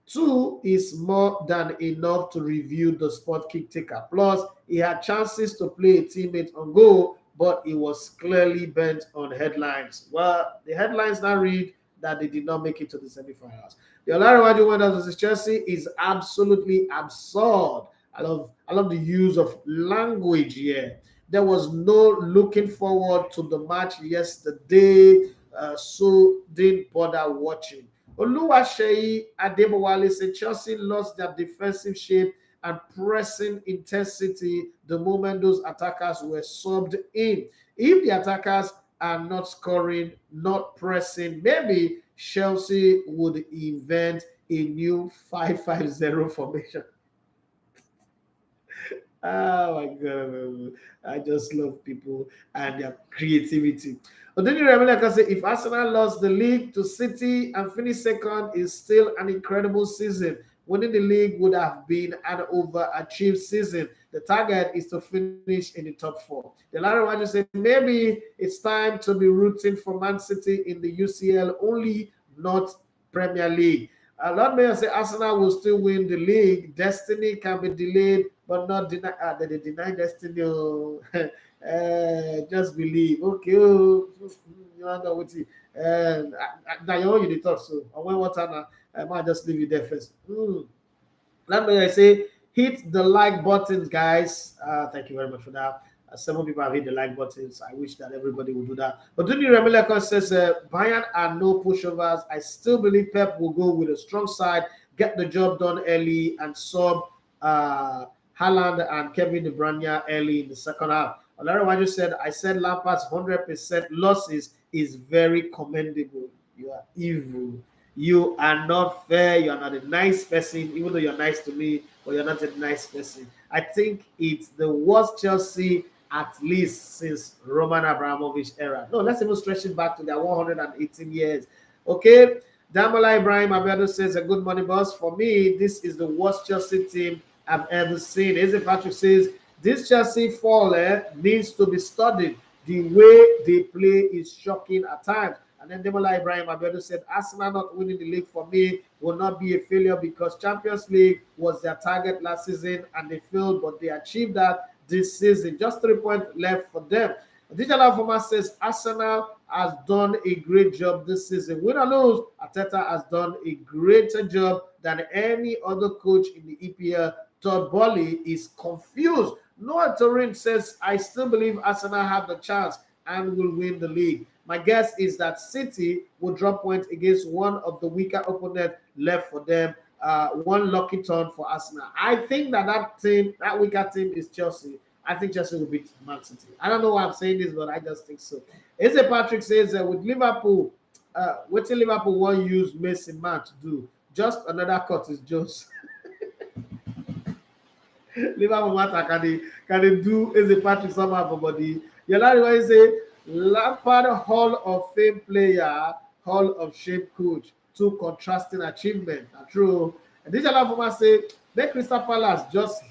2 is more than enough to review the spot kick taker. Plus, he had chances to play a teammate on goal, but he was clearly bent on headlines. Well, the headlines now read that they did not make it to the semifinals. The Olajuwon winner versus Chelsea is absolutely absurd. I love the use of language here. There was no looking forward to the match yesterday, so didn't bother watching. Oluwaseyi Adebowale said Chelsea lost their defensive shape and pressing intensity the moment those attackers were subbed in. If the attackers are not scoring, not pressing, maybe Chelsea would invent a new 5-5-0 formation. Oh my God, I just love people and their creativity. Odini Remileka say if Arsenal lost the league to City and finished second is still an incredible season. Winning the league would have been an overachieved season. The target is to finish in the top 4. The latter one just said maybe it's time to be rooting for Man City in the UCL only, not Premier League. Lord Mayor say Arsenal will still win the league. Destiny can be delayed, but not denied. They deny destiny. Just believe. Okay. You know what you now you talk so. I went water now. I might just leave you there first. Let me say hit the like buttons, guys. Thank you very much for that. 7 people have hit the like buttons. I wish that everybody would do that. But Duni Remilekon says Bayern are no pushovers. I still believe Pep will go with a strong side, get the job done early, and sub Haaland and Kevin De Bruyne early in the second half. Olarawaju said, I said Lampard's 100% losses is very commendable. You are evil. You are not fair. You are not a nice person, even though you're nice to me, but you're not a nice person. I think it's the worst Chelsea at least since Roman Abramovich era. No, let's even stretch it back to their 118 years. Okay. Damola Ibrahim Abiado says, a good morning, boss. For me, this is the worst Chelsea team I've ever seen. Eze Patrick says, this Chelsea fall needs to be studied. The way they play is shocking at times. And then Damola Ibrahim Abiado said, Arsenal not winning the league for me will not be a failure because Champions League was their target last season and they failed, but they achieved that this season. Just 3 points left for them. Digital Format says Arsenal has done a great job this season. Win or lose, Arteta has done a greater job than any other coach in the EPL. Todd Boehly is confused. Noah Turin says, I still believe Arsenal have the chance and will win the league. My guess is that City will drop points against one of the weaker opponents left for them. One lucky turn for Arsenal. I think that weaker team is Chelsea. I think Chelsea will beat Man City. I don't know why I'm saying this, but I just think so. Eze Patrick says with Liverpool, what till Liverpool won't use Mason Mount to do? Just another Curtis Jones. Liverpool matter can they do Eze Patrick somehow for body? Yolari say Lampard Hall of Fame player, Hall of Shame coach. Two contrasting achievements. True. And this Format say make Crystal Palace just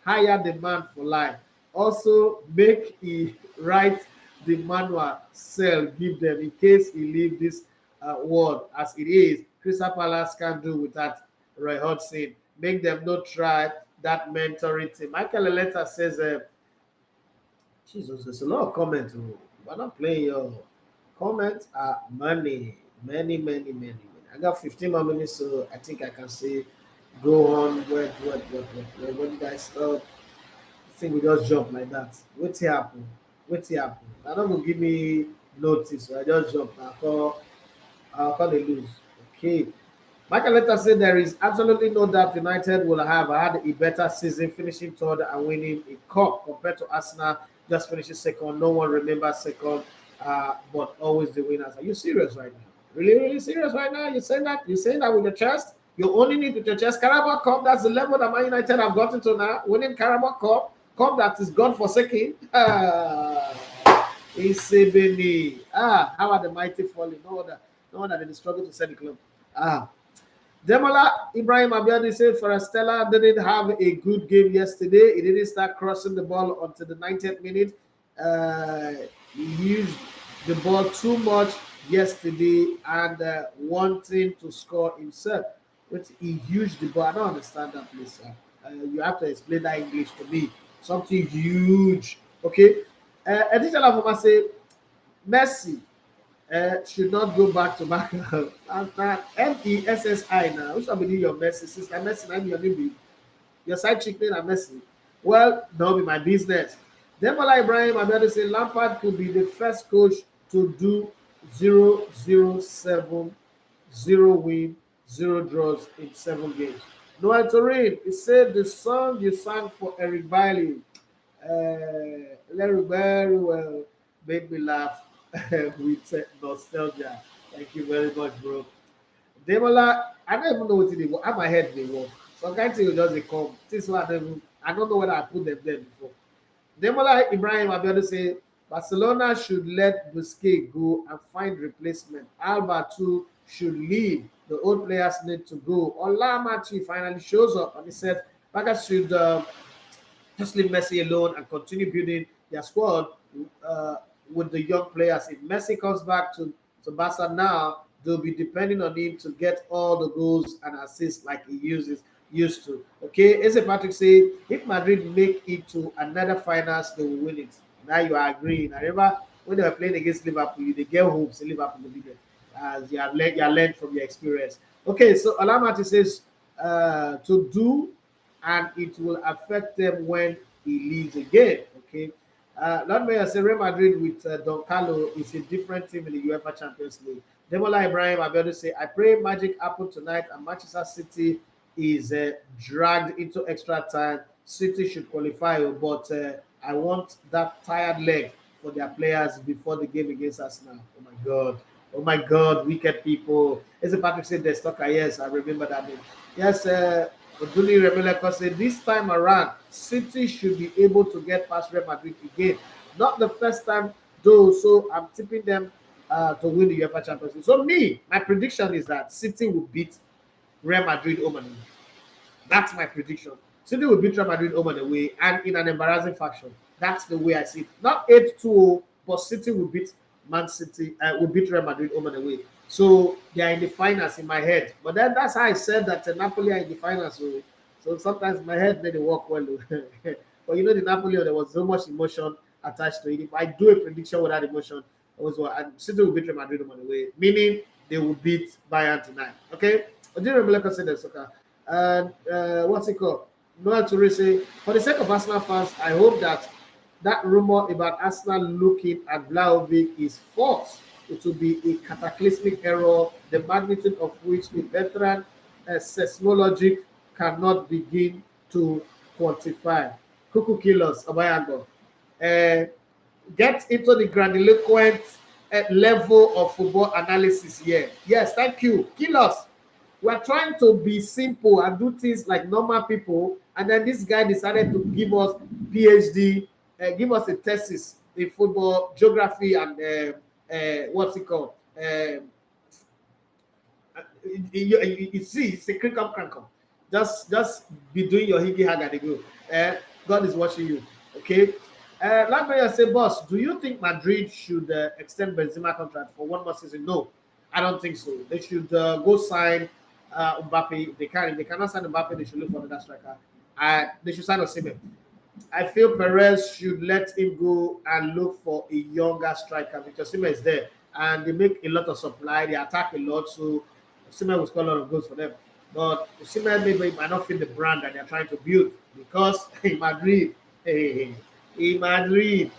hire the man for life. Also, make he write the manual sell, give them in case he leave this world as it is. Crystal Palace can't do without Roy Hodgson. Make them not try that mentoring team. Michael Aleta says, Jesus, there's a lot of comments. We're not playing your comments are many. I got 15 more minutes, so I think I can say go on. Where did I stop? I think we just jump like that. What's happen? I don't go give me notice, so I just jump. I'll call the lose. Okay. Michael Letta said there is absolutely no doubt United will have had a better season, finishing third and winning a cup compared to Arsenal, just finishing second. No one remembers second, but always the winners. Are you serious right now? Really serious right now? You're saying that with your chest? You only need with your chest. Carabao Cup, that's the level that Man United have gotten to now. Winning Carabao Cup that is God forsaken. Isebeni. How are the mighty falling? No wonder they struggle to send the club. Demola Ibrahim Abiadi said Forastella didn't have a good game yesterday. He didn't start crossing the ball until the 90th minute. He used the ball too much yesterday and wanting to score himself. But he used the ball. I don't understand that, please, sir. You have to explain that English to me. Something huge. Okay. Edith Alafoma say Messi should not go back to back. MESSI now. Which somebody your Messi, sister Messi, I'm your baby. Your side chick name Messi. Well, that'll be my business. Demola Ibrahim Abedi say Lampard could be the first coach to do 0-0-7, 0 win, 0 draws in 7 games. Noel Turin, he said the song you sang for Eric Bailey, very well made me laugh with nostalgia. Thank you very much, bro. Demola, I don't even know what it is. How my head they work. Some kind of thing just come. This one I don't know whether I put them there before. Demola Ibrahim Abiodun say Barcelona should let Busquets go and find replacement. Alba too should leave. The old players need to go. Olamati finally shows up and he said Barca should just leave Messi alone and continue building their squad with the young players. If Messi comes back to Barca now, they'll be depending on him to get all the goals and assists like he used to. Okay, Eze Patrick say if Madrid make it to another finals, they will win it. Now you are agreeing. I remember when they were playing against Liverpool, they get home, so Liverpool will be there. As you have learned from your experience. Okay, so Olamati says to do, and it will affect them when he leaves again. Okay, Lord Mayor say Real Madrid with Don Carlo is a different team in the UEFA Champions League. Demola Ibrahim Abiodun say I pray magic happen tonight and Manchester City is dragged into extra time. City should qualify, but I want that tired leg for their players before the game against Arsenal. Oh my God, wicked people. As Patrick said, they're stuck. Yes, I remember that name. Yes, Oduni Rebeleko said this time around, City should be able to get past Real Madrid again. Not the first time, though, so I'm tipping them to win the UEFA Champions League. So my prediction is that City will beat Real Madrid home and away. That's my prediction. City will beat Real Madrid home and away and in an embarrassing fashion. That's the way I see it. Not 8-2, but City will beat Man City will beat Real Madrid home and away. So they are in the finals in my head. But then that's how I said that Napoli are in the finals. So sometimes my head made it work well. But you know, the Napoli, there was so much emotion attached to it. If I do a prediction without emotion, it was what City will beat Real Madrid on the way, meaning they will beat Bayern tonight. Okay, I didn't remember said that soccer. And what's it called? Noel Toure, for the sake of Arsenal fans, I hope that rumor about Arsenal looking at Vlahovic is false. It will be a cataclysmic error, the magnitude of which a veteran seismologic cannot begin to quantify. Kuku Kilos, Obayango. Get into the grandiloquent level of football analysis here. Yes, thank you. Kilos. We're trying to be simple and do things like normal people, and then this guy decided to give us PhD, give us a thesis in football geography and what's it called? You see, it's a crank. Just be doing your higgy hag and go. God is watching you. Okay. Lampard say, boss, do you think Madrid should extend Benzema contract for one more season? No, I don't think so. They should go sign Mbappe. If they cannot sign Mbappe, they should look for another striker. They should sign Osimhen. I feel Perez should let him go and look for a younger striker because Osimhen is there and they make a lot of supply. They attack a lot, so Osimhen will score a lot of goals for them. But Osimhen maybe might not fit the brand that they're trying to build because in Madrid, you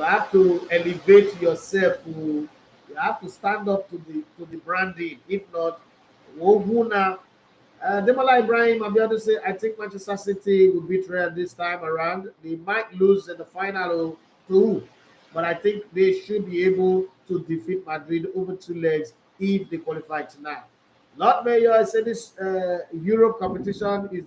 have to elevate yourself. You have to stand up to the branding. If not, Demola Ibrahim, I'll be able to say, I think Manchester City will beat Real this time around. They might lose in the final too, but I think they should be able to defeat Madrid over 2 legs if they qualify tonight. Lord Mayor, I said this Europe competition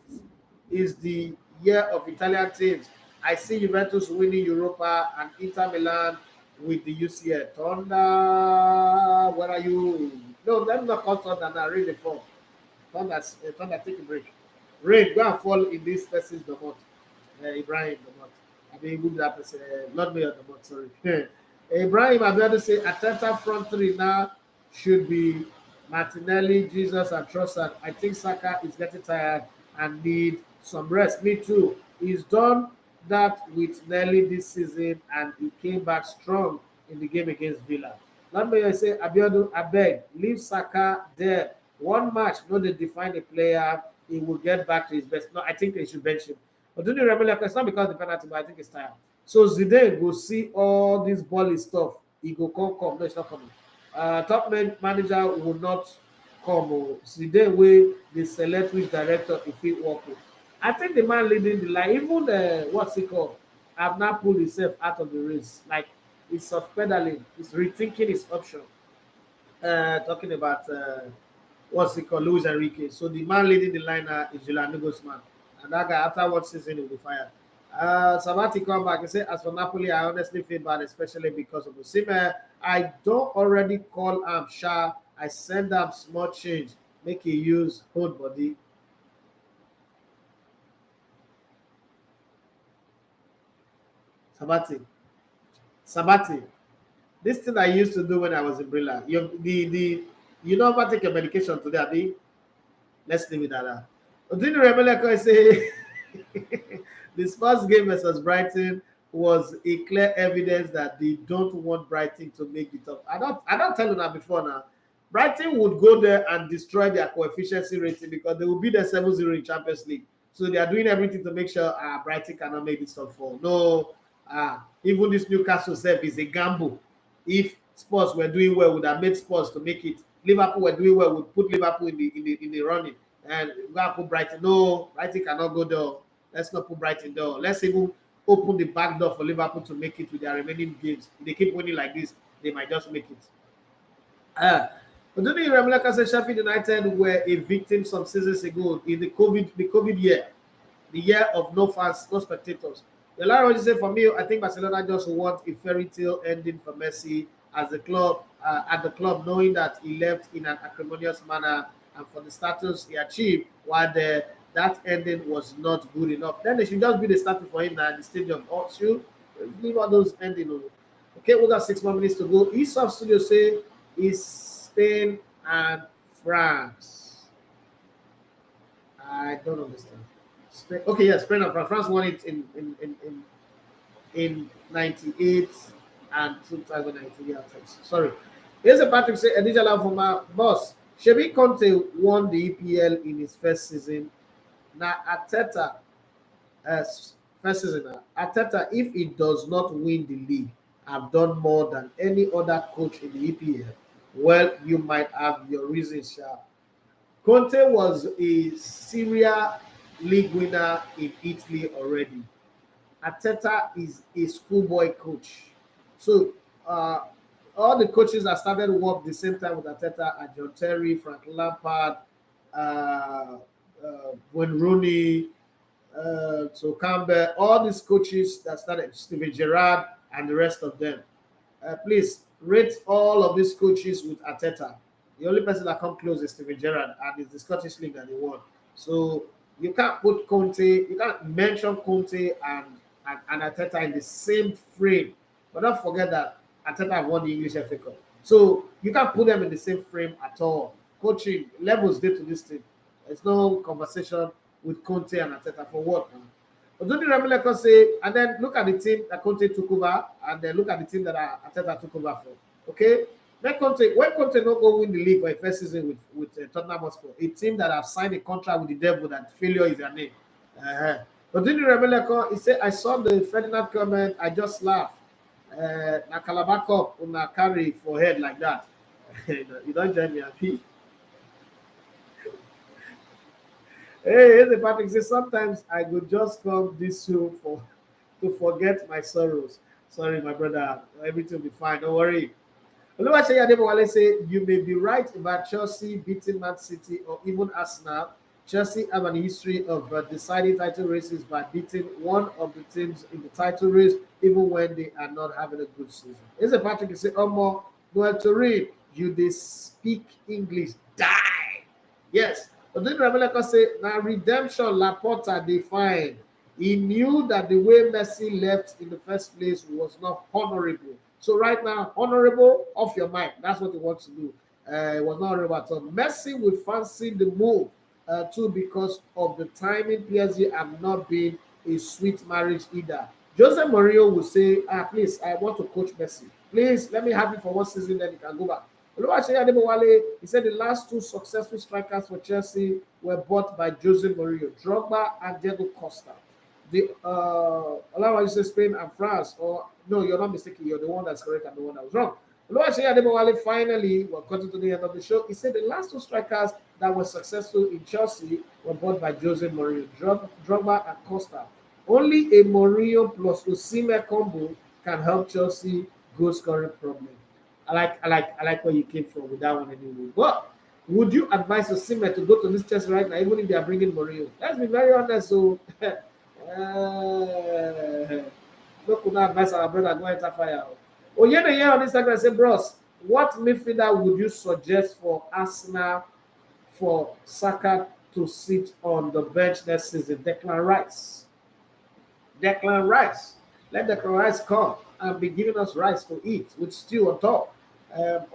is the year of Italian teams. I see Juventus winning Europa and Inter Milan with the UCL. Thunder, where are you? No, let me not call Thunder now. Read the form. Thunder, take a break. Rain, go and fall in this person's domot. Ibrahim domot. I mean, good that person. Lord Mayor domot, sorry. Ibrahim, I'm going to say Atenta front three now should be Martinelli, Jesus, and Trossard. I think Saka is getting tired and need some rest. Me too. He's done that with Nelly this season and he came back strong in the game against Villa. Let me say, Abiodun, I beg, leave Saka there. One match, no, they define a player, he will get back to his best. No, I think they should bench him. But don't you remember, it's not because of the penalty, but I think it's time. So Zidane will see all this bally stuff. He go come. No, it's not coming. Top manager will not come. Zidane will they select which director if he work with. I think the man leading the line, even what's it called, have now pulled himself out of the race. Like he's soft pedaling, he's rethinking his option. Talking about what's it called, Luis Enrique. So the man leading the line is Julian Nagelsmann. And that guy, after one season, will be fired. Sabati come back and say, as for Napoli, I honestly feel bad, especially because of Osimhen. I don't already call Sha. I send them small change, make you use whole body. Sabati. This thing I used to do when I was in Brilla. You know about take your medication today, Abi? Let's leave it at that. Didn't remember I say this first game versus Brighton was a clear evidence that they don't want Brighton to make it up. I don't tell you that before now. Brighton would go there and destroy their coefficient rating because they will be the 7-0 in Champions League. So they are doing everything to make sure Brighton cannot make this top 4. No, even this Newcastle self is a gamble. If Spurs were doing well, would have made Spurs to make it. Liverpool were doing well, would put Liverpool in the running. And we got to put Brighton. No, Brighton cannot go there. Let's not put Brighton there. Let's even open the back door for Liverpool to make it with their remaining games. If they keep winning like this, they might just make it. But don't you remember, like I said, Sheffield United were a victim some seasons ago in the COVID year, the year of no fans, no spectators. The Larry said, for me, I think Barcelona just want a fairy tale ending for Messi as the club, at the club, knowing that he left in an acrimonious manner and for the status he achieved, while that ending was not good enough. Then they should just be the starting for him now at the stadium. Or should leave all those ending. Okay, we got 6 more minutes to go. Esoft Studio say is Spain and France. I don't understand. Spain. Okay, yes, Spain and France. France won it in 98 and 2019. Yeah, thanks. Sorry. Here's a Patrick say, Edija from my boss. Shebi Conte won the EPL in his first season. Now Ateta, first season. Ateta, if he does not win the league, have done more than any other coach in the EPL. Well, you might have your reasons, Sha. Conte was a Syria league winner in Italy already. Ateta is a schoolboy coach. So all the coaches that started work the same time with Ateta are John Terry, Frank Lampard, Wayne Rooney, so Campbell, all these coaches that started, Steven Gerrard, and the rest of them. Please rate all of these coaches with Ateta. The only person that come close is Steven Gerrard, and it's the Scottish League that they won. So you can't put Conte, you can't mention Conte and Ateta in the same frame. But don't forget that Ateta won the English FA Cup. So you can't put them in the same frame at all. Coaching levels due to this thing. There's no conversation with Conte and Ateta for what now? But don't you remember say, and then look at the team that Conte took over, and then look at the team that Ateta took over for. Okay? When Conte not go win the league for a first season with Tottenham Hotspur, a team that have signed a contract with the devil that failure is their name. But didn't you remember? He said, I saw the Ferdinand comment, I just laughed. Na Calabar Cup una carry for head like that. You don't join me, happy. Hey, the Patrick says sometimes I could just come this show to forget my sorrows. Sorry, my brother. Everything will be fine. Don't worry. Oluwaseyi say you may be right about Chelsea beating Man City or even Arsenal. Chelsea have an history of deciding title races by beating one of the teams in the title race, even when they are not having a good season. Here's a Patrick you say, Omo, Noel Turin, you they speak English, die. Yes. But then Rameleka say, now redemption Laporta defined. He knew that the way Messi left in the first place was not honorable. So right now, honorable off your mind. That's what he wants to do. It was not honorable at all. Messi will fancy the move too because of the timing. PSG have not been a sweet marriage either. Jose Mourinho will say, please, I want to coach Messi. Please, let me have it for one season, then he can go back. He said the last two successful strikers for Chelsea were bought by Jose Mourinho, Drogba and Diego Costa. The allow say Spain and France, or no, you're not mistaken, you're the one that's correct and the one that was wrong. Finally, we're cutting to the end of the show. He said the last two strikers that were successful in Chelsea were bought by Jose Mourinho, Drogba and Costa. Only a Mourinho plus Osimhen combo can help Chelsea goal scoring problem. I like where you came from with that one anyway. But would you advise Osimhen to go to this Chelsea right now, even if they are bringing Mourinho? Let's be very honest. So, look, could not advise our brother go enter fire. Oh, yeah, on Instagram say, bros, what midfielder would you suggest for Arsenal for Saka to sit on the bench next season? Declan Rice. Let Declan Rice come and be giving us rice to eat with stew on top.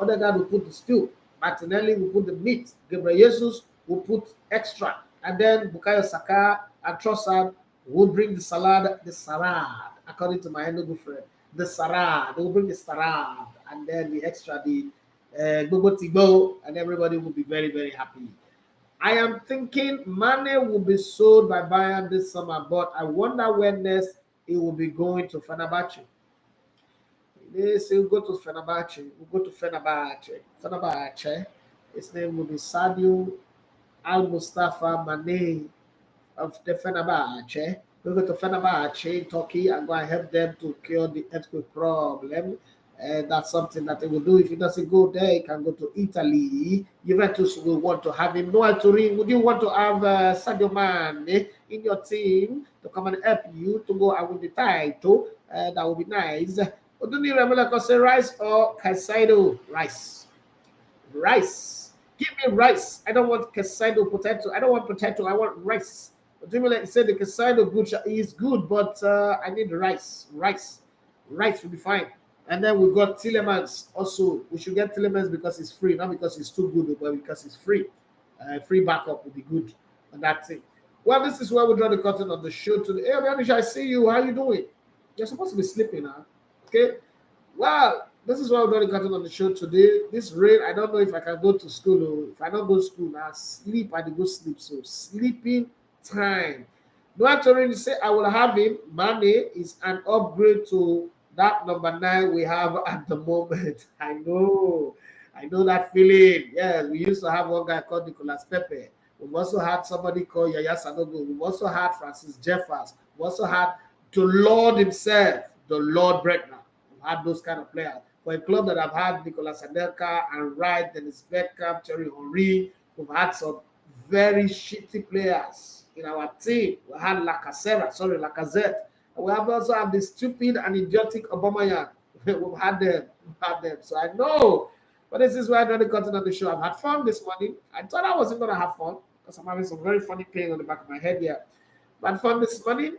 Other guy will put the stew. Martinelli will put the meat. Gabriel Jesus will put extra. And then Bukayo Saka and Trossard will bring the salad, according to my Enugu friend. The salad, they will bring the salad, and then the extra, the Gogo Tigo, and everybody will be very, very happy. I am thinking Mane will be sold by Bayern this summer, but I wonder when next he will be going to Fenerbahce. They say we'll go to Fenerbahce. Fenerbahce. His name will be Sadio Al Mustafa Mane of the Fenerbahce. We'll go to Fenerbahce in Turkey and go and help them to cure the earthquake problem. And that's something that they will do. If he doesn't go there, he can go to Italy. Juventus will want to have him. Noel Turin, would you want to have Sadio Mane in your team to come and help you to go and win the title? That would be nice. But do you remember say Rice or Caicedo? Rice. Give me rice. I don't want Caicedo potato. I don't want potato. I want rice. But do you say the Caicedo good is good, but I need rice. Rice will be fine. And then we got Tielemans also. We should get Tielemans because it's free, not because it's too good, but because it's free. Free backup would be good. And that's it. Well, this is where we draw the curtain on the show today. Hey, Manish, I see you. How you doing? You're supposed to be sleeping now. Okay. Well, this is where we draw the curtain on the show today. This rain, I don't know if I can go to school or if I don't go to school now, sleep, I go sleep. So sleeping time. No, actually say I will have him. Mane is an upgrade to that number 9 we have at the moment. I know that feeling. Yeah, we used to have one guy called Nicolas Pepe. We've also had somebody called Yaya Sanogo. We've also had Francis Jeffers. We've also had the Lord himself, the Lord Bregner. We've had those kind of players. For a club that have had Nicolas Anelka and Wright, Dennis Beckham, Thierry Henry, we've had some very shitty players in our team. We had Lacazette. We have also had the stupid and idiotic Aubameyang. We've had them. So I know. But this is where I draw the curtain on the show. I've had fun this morning. I thought I wasn't going to have fun because I'm having some very funny pain on the back of my head here. But fun this morning.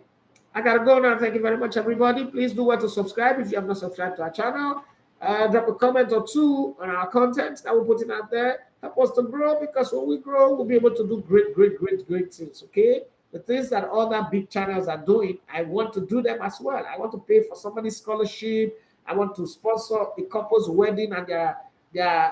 I got to go now. Thank you very much, everybody. Please do want to subscribe if you have not subscribed to our channel. Drop a comment or two on our content that we're putting out there. Help us to grow, because when we grow, we'll be able to do great things, okay? The things that other big channels are doing, I want to do them as well. I want to pay for somebody's scholarship. I want to sponsor a couple's wedding and their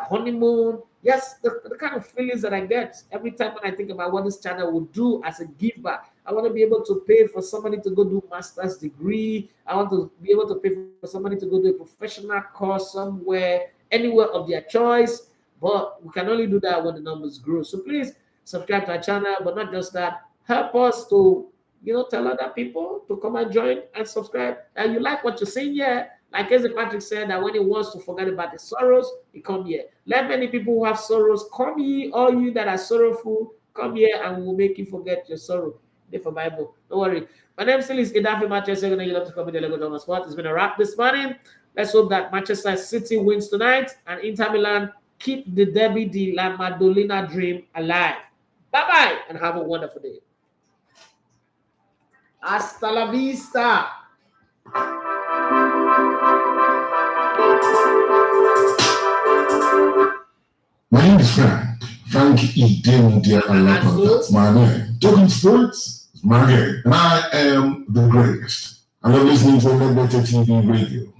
honeymoon. Yes, the kind of feelings that I get every time when I think about what this channel will do as a giver. I want to be able to pay for somebody to go do master's degree. I want to be able to pay for somebody to go do a professional course somewhere, anywhere of their choice. But we can only do that when the numbers grow. So please subscribe to our channel, but not just that. Help us to, tell other people to come and join and subscribe. And you like what you're seeing here? Like Ezra Patrick said, that when he wants to forget about his sorrows, he come here. Let many people who have sorrows come here. All you that are sorrowful, come here and we'll make you forget your sorrow. There for Bible. Don't worry. My name still is Idafi Manchester. You love to come in the Lego Drama Sport. It's been a wrap this morning. Let's hope that Manchester City wins tonight and Inter Milan keep the Derby de la Madolina dream alive. Bye-bye and have a wonderful day. Hasta la vista. My name is Frank Idem Lampard. That's my name. Talking sports is my game. And I am the greatest. I love listening to Elegante TV Radio.